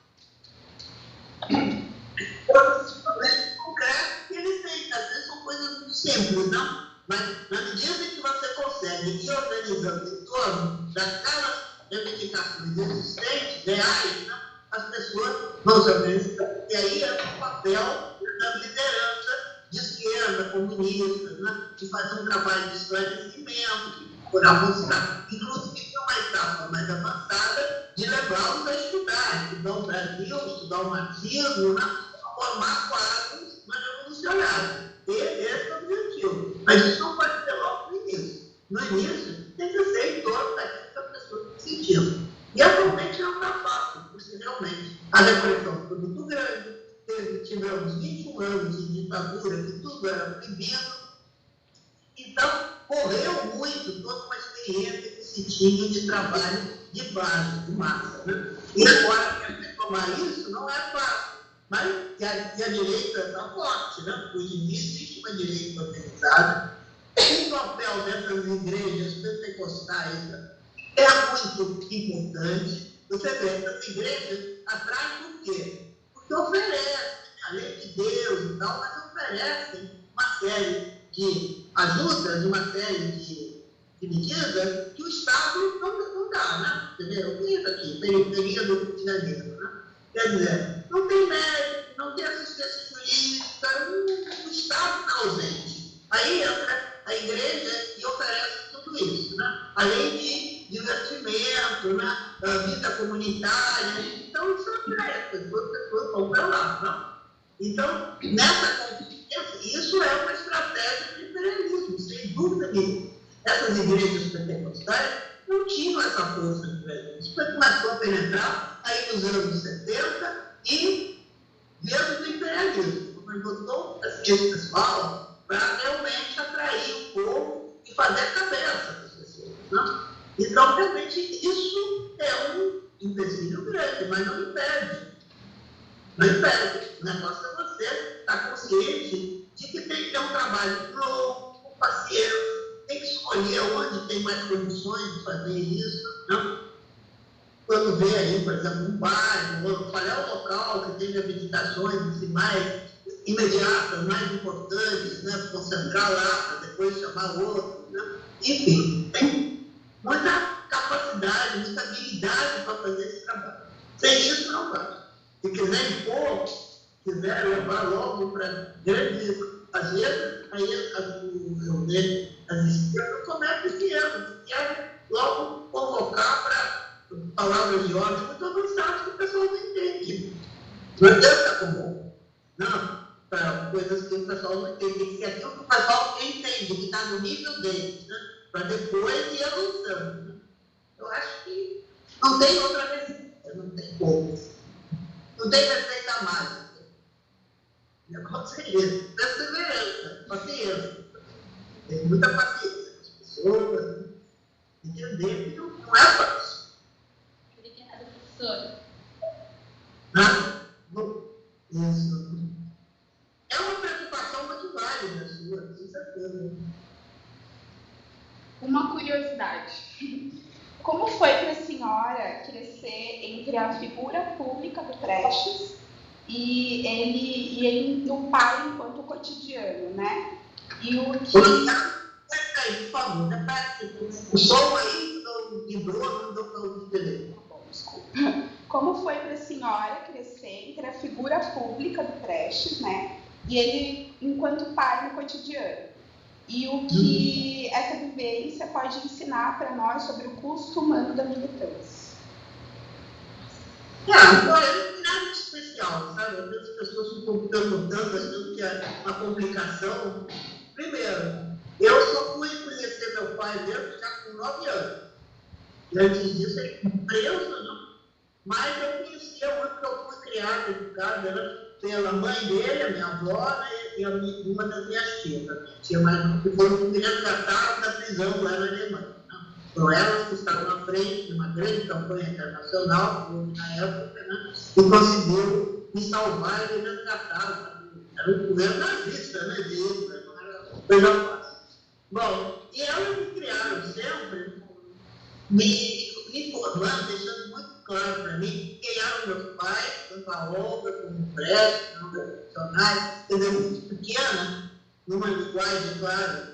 todos os problemas concretos que eles têm. Às vezes são coisas muito simples, não? Mas na medida em que você consegue ir organizando em torno daquelas reivindicações existentes, reais, né, as pessoas vão se organizar. E aí é o papel da liderança de esquerda, comunista, né, de fazer um trabalho de esclarecimento, por mostrar, inclusive uma etapa mais avançada, de levá-los a estudar o Brasil, estudar o marxismo, né, formar quadros mais revolucionários. Esse é o objetivo. Mas isso não pode ser logo no início. No início, tem que ser em torno daquilo que a pessoa está sentindo. E atualmente não está fácil, porque realmente a repressão foi muito grande. Tivemos 21 anos de ditadura, que tudo era proibido. Então, correu muito toda uma experiência que se tinha de trabalho de base, de massa. Né? E agora, retomar isso não é fácil. Mas e a direita está forte, né? Hoje em dia existe uma direita organizada. O papel dessas igrejas pentecostais é muito importante. Você vê, essas igrejas atraem por quê? Porque oferecem a lei de Deus e tal, mas oferecem uma série de ajudas, uma série de medidas que o Estado não dá, né? Entendeu? Isso aqui, periferia do Rio de Janeiro, né? Quer dizer, não tem médico, não tem assistência jurídica, o Estado está ausente. Aí entra a igreja e oferece tudo isso, né? Além de divertimento, né? Vida comunitária. Então, isso oferece, as pessoas vão para lá, né? Então, nessa consciência, isso é uma estratégia de imperialismo, sem dúvida nenhuma. Essas igrejas pentecostais não tinham essa força de imperialismo. Isso começou a penetrar aí nos anos 70 e mesmo do imperialismo. Mas botou esse pessoal para realmente atrair o povo e fazer a cabeça das pessoas. Né? Então, realmente, isso é um empecilho grande, mas não impede. Não impede. O negócio é você estar consciente de que tem que ter um trabalho longo, com paciência, tem que escolher onde tem mais condições de fazer isso. Né? Quando vê aí, por exemplo, um bairro, qual é o local que tem habilitações assim, mais imediatas, mais importantes, né? Concentrar lá, para depois chamar outro. Né? Enfim, tem muita capacidade, muita habilidade para fazer esse trabalho. Sem isso, não vai. Se quiser impor, quiser levar logo para grandes, às vezes, aí eu vejo as esquerdas cometem esse erro, que querem logo convocar para palavras de ordem muito avançadas que o pessoal não entende. Não adianta como não, para coisas que o pessoal não entende. Tem que ser aquilo que o pessoal entende, que está no nível deles, né? Para depois ir avançando. Né? Eu acho que não tem outra receita, não tem como. Não tem receita mágica. O negócio é isso. Perseverança, paciência. Tem muita paciência com as pessoas, né? Entender que não é fácil. Obrigada, professora. Isso. É uma preocupação muito válida sua, com certeza. Uma curiosidade. Como foi para a senhora crescer entre a figura pública do Prestes e ele no pai enquanto cotidiano, né? E o que... Por favor, o som aí vibrou, não deu para ouvir. Bom, desculpa. Como foi para a senhora crescer entre a figura pública do Prestes, né? E ele enquanto pai no cotidiano? E o que essa vivência pode ensinar para nós sobre o custo humano da militância? Não é nada especial, sabe? Às vezes as pessoas ficam perguntando aquilo que é uma complicação. Primeiro, eu só fui conhecer meu pai mesmo já com 9 anos. E antes disso, ele foi preso, não? Mas eu conhecia muito que eu fui criado, educado, pela mãe dele, a minha avó, né, e uma das minhas tias. A minha tia mais nova, que foram me resgataram da prisão lá na Alemanha. Então, elas que estavam na frente de uma grande campanha internacional, na época, né, e conseguiram me salvar e me resgatar. Era um governo nazista, né, disso, né, não era coisa fácil. Bom, e elas me criaram sempre, me informando, deixando muito claro para mim quem eram meus pais, tanto a Olga como o Prestes, não profissionais, quer dizer, muito pequena, numa linguagem, claro,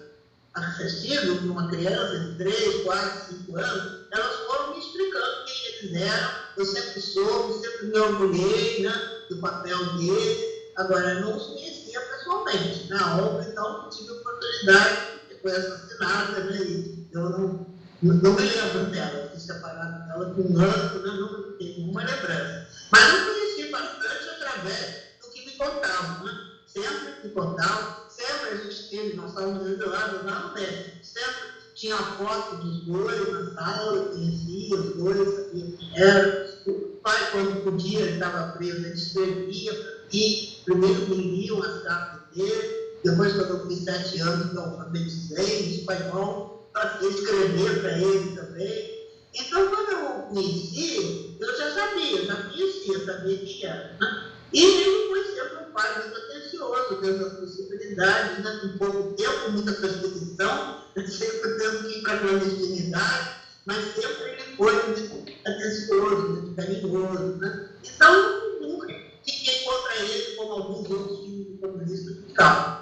acessível para uma criança de 3, 4, 5 anos, elas foram me explicando quem eles eram. Eu sempre soube, sempre me orgulhei, né, do papel deles. Agora, eu não os conhecia pessoalmente. Na obra, então, não tive oportunidade, porque foi assassinada, né, e eu não me lembro dela. Fui separado dela com um ano, né, não tenho nenhuma lembrança. Mas eu conheci bastante através do que me contavam, né? Sempre me contavam, sempre a gente teve, nós estávamos isolados lá no México, sempre tinha foto dos dois na sala, conhecia os dois, sabia quem era. O pai, quando podia, ele estava preso, ele escrevia para mim, primeiro me liam as cartas dele, depois, quando eu fiz 7 anos, eu alfabetizei em espanhol, para escrever para ele também. Então, quando eu o conheci, eu já conhecia, sabia quem era, né? E ele foi sempre um pai muito atencioso, dentro das possibilidades, né? Com pouco tempo, muita perseguição, sempre tendo que ir para a clandestinidade, mas sempre ele foi muito atencioso, muito carinhoso, né? Então, nunca fiquei contra ele, como alguns outros comunistas ficavam.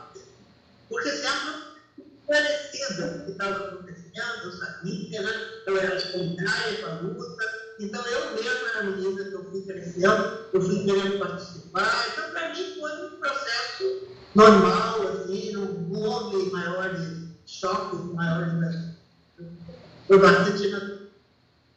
Porque sempre parecida do que estava acontecendo, eu sabia, né? Eu era contrária com a luta. Então, eu mesma, na medida que eu fui crescendo, eu fui querendo participar. Então, para mim, foi um processo normal, assim, não houve maiores choques, maiores... Foi bastante natural.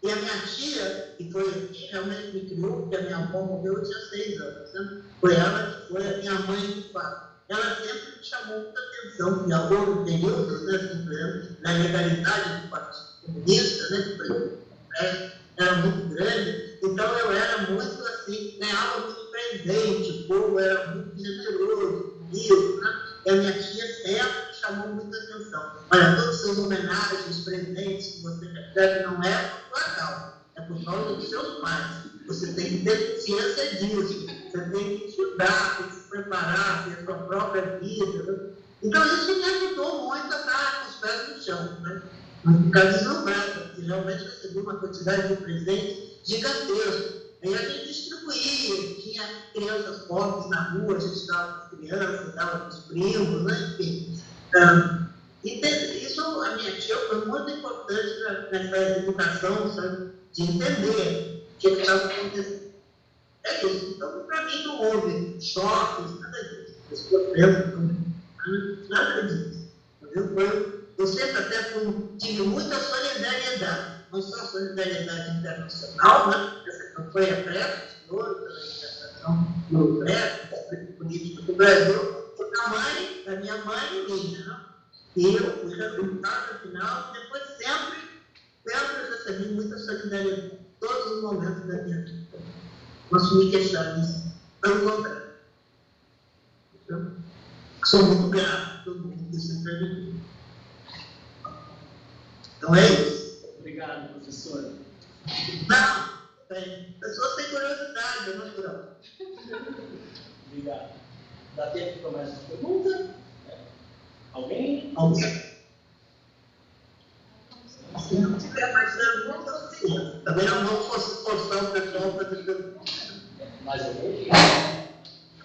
E a minha tia, que foi que realmente me criou, porque a minha avó morreu, eu tinha 6 anos, né? Foi ela que foi a minha mãe de fato. Ela sempre me chamou muita atenção, que ao longo do período, né, na legalidade do Partido Comunista, né, era muito grande, então eu era muito assim, ganhava muito presente, o povo era muito generoso comigo, né? E a minha tia sempre me chamou muita atenção. Olha, todas as suas homenagens, presentes que você recebe não é por sua causa, é por causa dos seus pais. Você tem que ter consciência disso, você tem que estudar, tem que se preparar, ter a sua própria vida. Né? Então isso me ajudou muito a estar com os pés no chão, né? Não ficar deslumbrada, porque realmente recebi uma quantidade de presentes gigantesco. Aí a gente distribuía, tinha crianças pobres na rua, a gente dava para as crianças, dava para os primos, né? Enfim. Isso, a minha tia, foi muito importante nessa educação, sabe? De entender o que estava acontecendo. É isso. Então, para mim, não houve choques, nada disso. Nada disso. Eu sempre até tive muita solidariedade, não só solidariedade internacional, né? Essa campanha pré-posterior, pela integração no pré-política do Brasil, da minha mãe e minha, né? E eu fui resultado no final, depois sempre recebi muita solidariedade em todos os momentos da minha vida. Posso me queixar disso, pelo contrário. Sou muito grato a todo mundo que se permitiu. Então é isso. Obrigado, professora. Não, pessoas têm curiosidade, é natural. Obrigado. Dá tempo para mais uma pergunta? Alguém? Se não tiver mais perguntas, sim. Também não vou forçar o pessoal para ter perguntas. Mais alguém?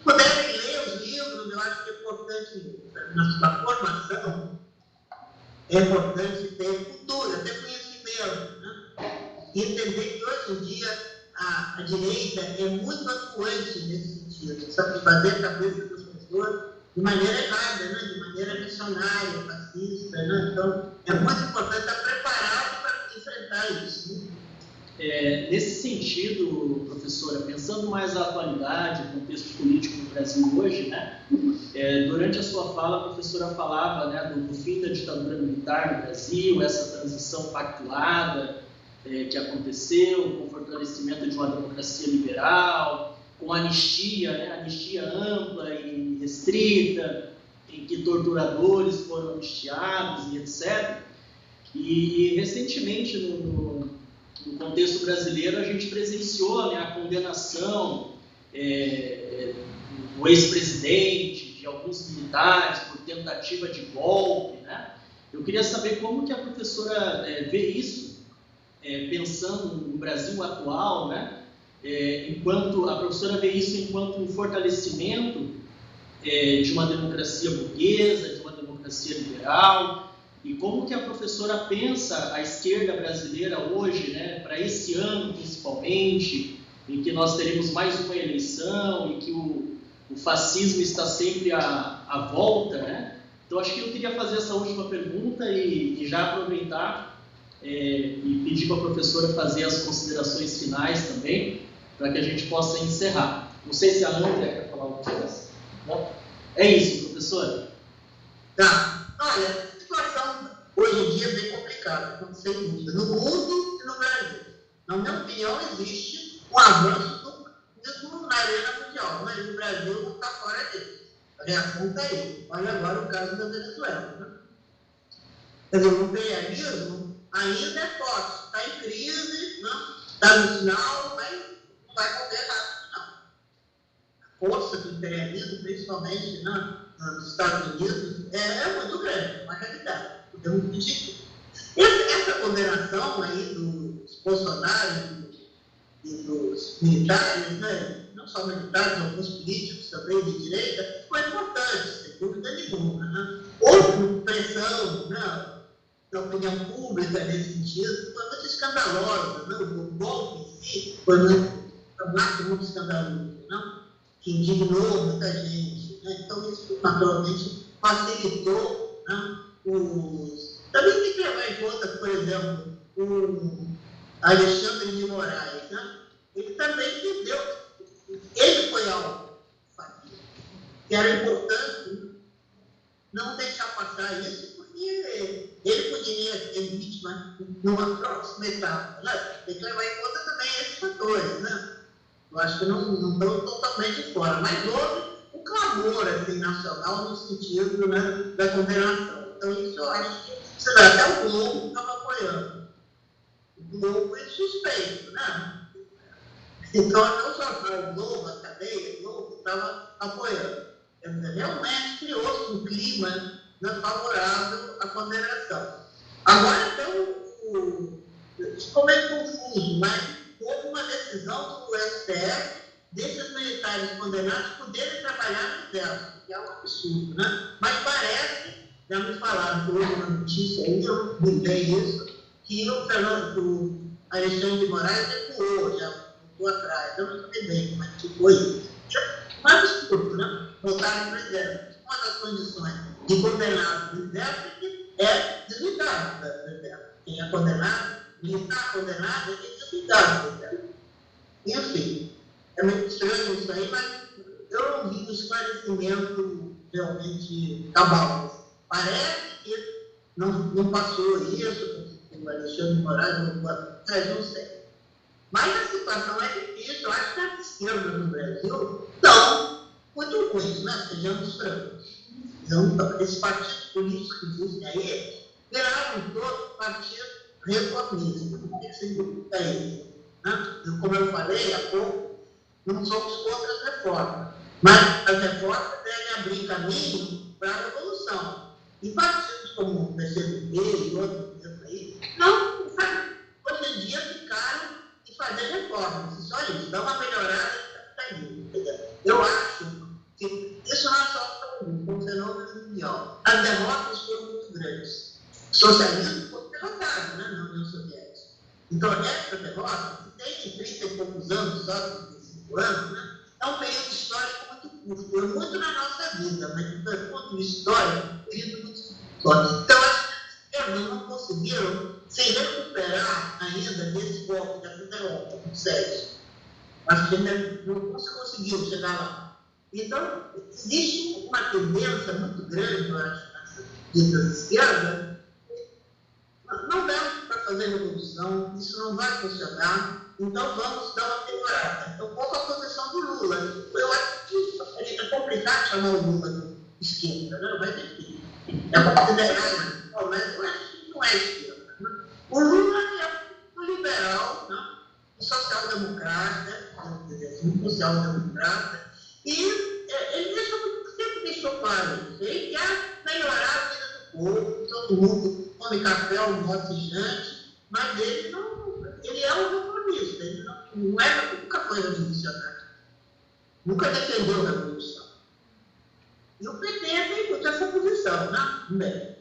Puderem ler os livros, eu acho que é importante, na sua formação, é importante ter cultura, ter conhecimento, né? E entender que hoje em dia a direita é muito atuante nesse sentido, sabe? Fazer a cabeça das pessoas de maneira errada, né? De maneira missionária, fascista, né? Então, é muito importante estar preparado para enfrentar isso, né? Nesse sentido, professora, pensando mais na atualidade, o contexto político no Brasil hoje, né? Durante a sua fala, a professora falava, né, do fim da ditadura militar no Brasil, essa transição pactuada que aconteceu, com o fortalecimento de uma democracia liberal, com anistia, né, anistia ampla e restrita, em que torturadores foram anistiados e etc. E recentemente, no contexto brasileiro, a gente presenciou, né, a condenação do ex-presidente, de alguns militares por tentativa de golpe, né? Eu queria saber como que a professora vê isso, pensando no Brasil atual, né? Enquanto a professora vê isso enquanto um fortalecimento de uma democracia burguesa, de uma democracia liberal, E como que a professora pensa a esquerda brasileira hoje, né, para esse ano principalmente, em que nós teremos mais uma eleição e que o fascismo está sempre à volta, né? Então, acho que eu queria fazer essa última pergunta e já aproveitar e pedir para a professora fazer as considerações finais também, para que a gente possa encerrar. Não sei se a Andrea quer falar alguma coisa. Não? É isso, professora. Tá. Olha, a situação hoje em dia é bem complicada, sem dúvida, no mundo e no Brasil. Na minha opinião, existe um avanço mesmo na arena mundial, mas o Brasil não está fora disso. A reação está aí. Olha agora o caso da Venezuela. Né? Quer dizer, o imperialismo ainda é forte, está em crise, está no sinal, mas não vai correr rápido, não. A força do imperialismo, principalmente nos Estados Unidos, é muito grande, é uma realidade. Podemos pedir. Essa condenação aí dos Bolsonaro e dos militares, né? Não só militares, alguns políticos também de direita, foi importante, sem dúvida nenhuma. Né? Houve pressão, né, da opinião pública nesse sentido, foi muito escandalosa. Né? O golpe em si foi muito escandaloso, não? Que indignou muita gente. Né? Então, isso naturalmente facilitou, né, Também tem que levar em conta, por exemplo, o Alexandre de Moraes, né? Ele também entendeu, ele foi algo que era importante não deixar passar isso, porque ele poderia ser vítima numa próxima etapa. Né? Tem que levar em conta também esses fatores. Né? Eu acho que não estão totalmente fora, mas houve um clamor assim, nacional no sentido, né, da condenação. Então, isso eu acho que até o Globo estava apoiando. O Globo é suspeito, né? Então, até o jornal Globo, a cadeia Globo, estava apoiando. Realmente criou-se um clima, né, favorável à condenação. Agora, então, ficou meio confuso, mas houve uma decisão do STF desses militares condenados poderem trabalhar no exército, que é um absurdo, né? Mas parece, já me falaram que houve uma notícia aí, eu mudei isso, que o Alexandre de Moraes recuou, já ficou atrás. Eu não sei bem como é que foi isso. Um absurdo, né? Voltaram para o exército. Uma das condições de condenado do exército é desligado do exército. Quem é condenado, militar condenado, é desligado do exército. Enfim, é muito estranho isso aí, mas eu não vi um esclarecimento realmente cabal. Parece que não passou isso, o Alexandre de Moraes não sei. Mas a situação é difícil. Eu acho que as esquerdas no Brasil estão muito ruins, né? Sejamos francos. Então, esses partidos políticos que existem aí viraram todos partidos reformistas. O que significa isso? Né? Como eu falei há pouco, não somos contra as reformas, mas as reformas devem abrir caminho para a revolução. E partidos como o PCdoB e outros aí, não, sabe, hoje em dia ficaram de fazer reformas. E só isso, dá uma melhorada no capitalismo. Eu acho que isso não é só um fenômeno mundial. As derrotas foram muito grandes. O socialismo foi derrotado, né, na União Soviética. Então, essa derrota, que tem 30 e poucos anos, só 35 anos, né, é um período histórico muito curto. É muito na nossa vida, mas do ponto de vista histórico, é um período muito curto. Então, acho que eles não conseguiram se recuperar ainda desse golpe, dessa derrota, muito sério. Acho que ainda não conseguiu chegar lá. Então, existe uma tendência muito grande, eu acho, nessas ditas esquerdas. Não dá para fazer revolução, isso não vai funcionar, então vamos dar uma melhorada. Então, qual a posição do Lula? Eu acho que é complicado chamar o Lula de esquerda, né? Mas enfim, é considerado, mas eu acho que não é esquerda. Né? O Lula é um liberal, né? Um social-democrata, vamos dizer assim, um social-democrata, e ele sempre deixou claro isso. Ele quer melhorar a vida do povo, todo mundo come café, almoçante, mas ele é um reformista, ele nunca foi revolucionário, nunca defendeu a revolução. E o PT tem muito essa posição, né? Bem,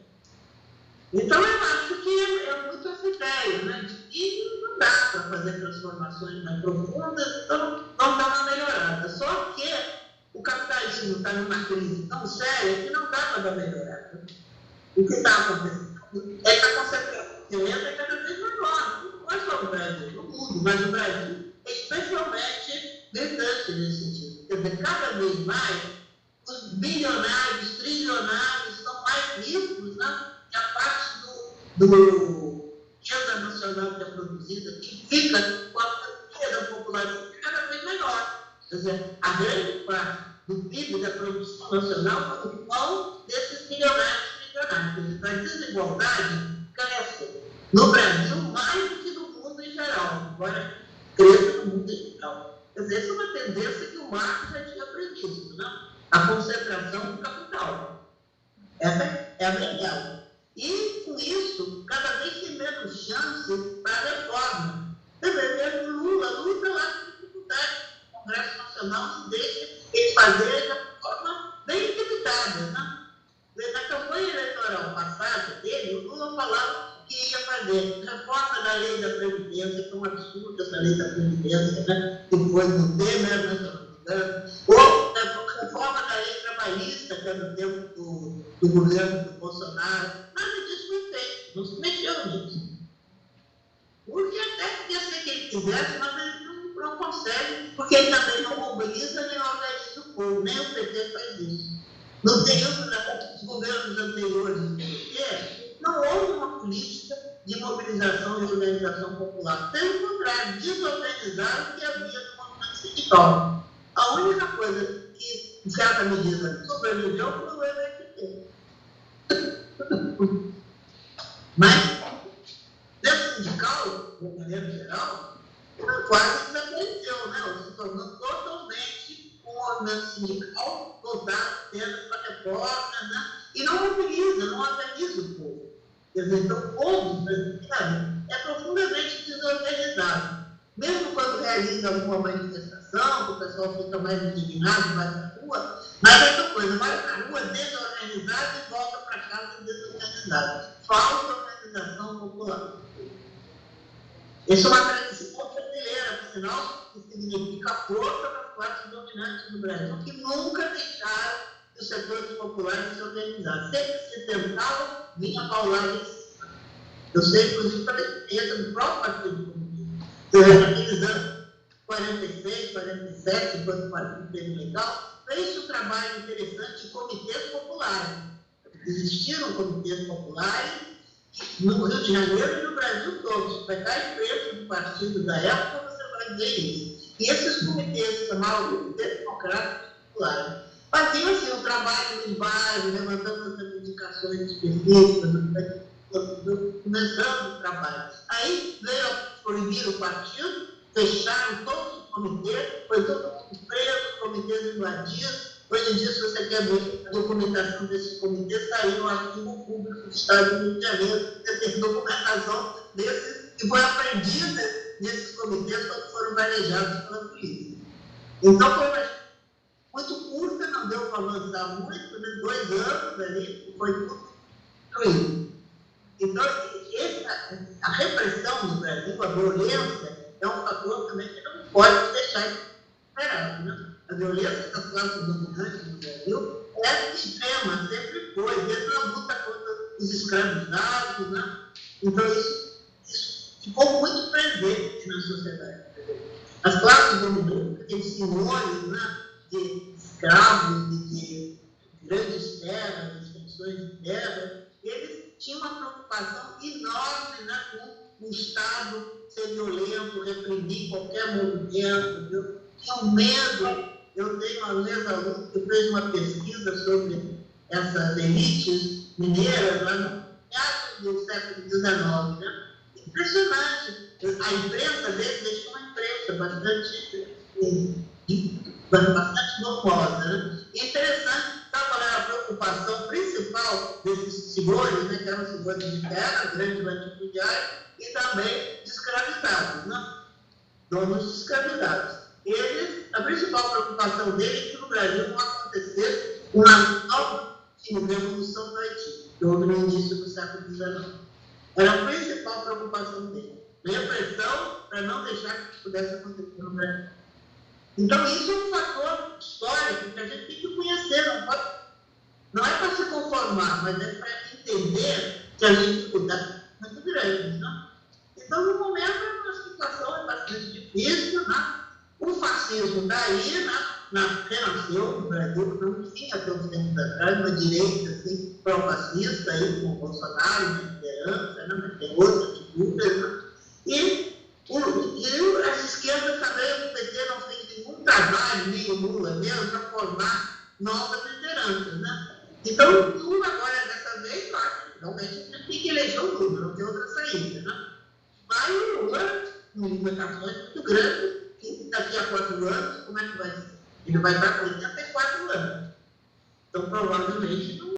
Então, eu acho que é muito essa ideia, né, de que não dá para fazer transformações mais profundas, então não dá uma melhorada. Só que o capitalismo está numa crise tão séria que não dá para dar melhorada. O que está acontecendo é que a concentração de renda é cada vez maior. Não é só no Brasil, no mundo, mas no Brasil é especialmente gritante nesse sentido. Quer dizer, cada vez mais os bilionários, trilionários são mais ricos, né? Que a parte do renda nacional que é produzida, que fica com a maioria da população cada vez menor. Quer dizer, a grande parte do PIB da produção nacional foi em mão desses bilionários e trilionários. Quer dizer, a desigualdade cresce no Brasil mais do que no mundo em geral, embora cresça no mundo em geral. Quer dizer, essa é uma tendência que o Marx já tinha previsto, né? A concentração do capital. Essa é a verdade. E, com isso, cada vez tem menos chance para a reforma. Quer dizer, mesmo Lula está lá com dificuldade. O Congresso Nacional se deixa ele fazer da forma bem limitada, né? Na campanha eleitoral passada dele, o Lula falava que ia fazer reforma da lei da Previdência, que é um absurdo essa lei da Previdência, né? Que foi no Temer, né? Ou reforma da lei trabalhista, que é no tempo do governo do Bolsonaro. Nada disso foi feito, não se mexeu nisso. Porque até podia ser que ele quisesse, mas ele não consegue, porque ele também não mobiliza nem organiza o povo, nem o PT faz isso. No período dos governos anteriores do PT, não houve uma política de mobilização e organização popular. Pelo contrário, desorganizaram o que havia no movimento sindical. A única coisa que, em certa medida, sobreviveu foi o MST. Mas, dentro sindical, de maneira geral, quase desapareceu, né? Se tornou totalmente um movimento sindical voltado apenas para a reforma, né? E não mobiliza, não organiza o povo. Quer dizer, então, o povo brasileiro é profundamente desorganizado. Mesmo quando realiza alguma manifestação, o pessoal fica mais indignado, vai para a rua, mas essa coisa, vai para a rua desorganizado e volta para casa desorganizado. Falta organização popular. Isso é uma tradição brasileira, por sinal, que significa força das classes dominantes do Brasil, que nunca deixaram os setores populares se organizar. Sempre se tentavam, vinha paulada em cima. Eu sei, inclusive, pela experiência do próprio Partido Comunista. Naqueles anos 46, 47, enquanto o Partido teve legal, fez um trabalho interessante de comitês populares. Existiram comitês populares no Rio de Janeiro e no Brasil todo. Se pegar a imprensa do partido da época, você vai ver isso. E esses comitês se chamavam Comitês Democráticos Populares. Faziam assim um trabalho nos bairros, levantando as reivindicações específicas, começando o trabalho. Aí veio proibir o partido, fecharam todos os comitês, foi todo mundo preso, comitês invadidos. Hoje em dia, se você quer ver a documentação desses comitês, está aí no arquivo público do Estado do Rio de Janeiro. Você tem documentação desses que foi aprendida nesses comitês quando foram manejados pela polícia. Então, foi uma muito curta, não deu para avançar muito, né? 2 anos ali, foi tudo destruído. Então, a repressão no Brasil, a violência, é um fator também que não pode deixar esperado, né? A violência das classes dominantes no Brasil é extrema, sempre foi, desde a luta contra os escravizados, né? Então, isso ficou muito presente na sociedade. As classes dominantes, aqueles senhores, né, de escravos, de grandes terras, de extensões de terra, eles tinham uma preocupação enorme, né, com o Estado ser violento, reprimir qualquer movimento, viu? Tinham medo. Eu tenho uma ex-aluna que fez uma pesquisa sobre essas elites mineiras lá no meados do século XIX, né? Impressionante. A imprensa deles deixou uma imprensa bastante normosa, né? E interessante, sabe qual era a preocupação principal desses senhores, né, que eram senhores de terra, grandes latifundiários, e também de escravizados, né? Donos de escravizados. A principal preocupação deles é que no Brasil não acontecesse uma nova e Revolução do Haiti, que houve no início do século XIX. Era a principal preocupação dele. Repressão para não deixar que isso pudesse acontecer no Brasil. Então, isso é um fator histórico que a gente tem que conhecer. Não é para se conformar, mas é para entender que a dificuldade é muito grande. Né? Então, no momento, a situação é bastante difícil. Né? O fascismo está aí, renasceu no Brasil, não tinha tanto tempo atrás, uma direita assim, pró-fascista, aí, com o Bolsonaro, na liderança, né? Mas tem outras figuras. Né? E as esquerdas também, o PT não fez nenhum trabalho, nem o Lula mesmo, para formar novas lideranças. Né? Então, o Lula agora, dessa vez, realmente tem que eleger o Lula, não tem outra saída. Né? Mas o Lula, com limitações muito grandes, que daqui a 4 anos, como é que vai ser? Ele vai estar com 84 anos. Então, provavelmente, não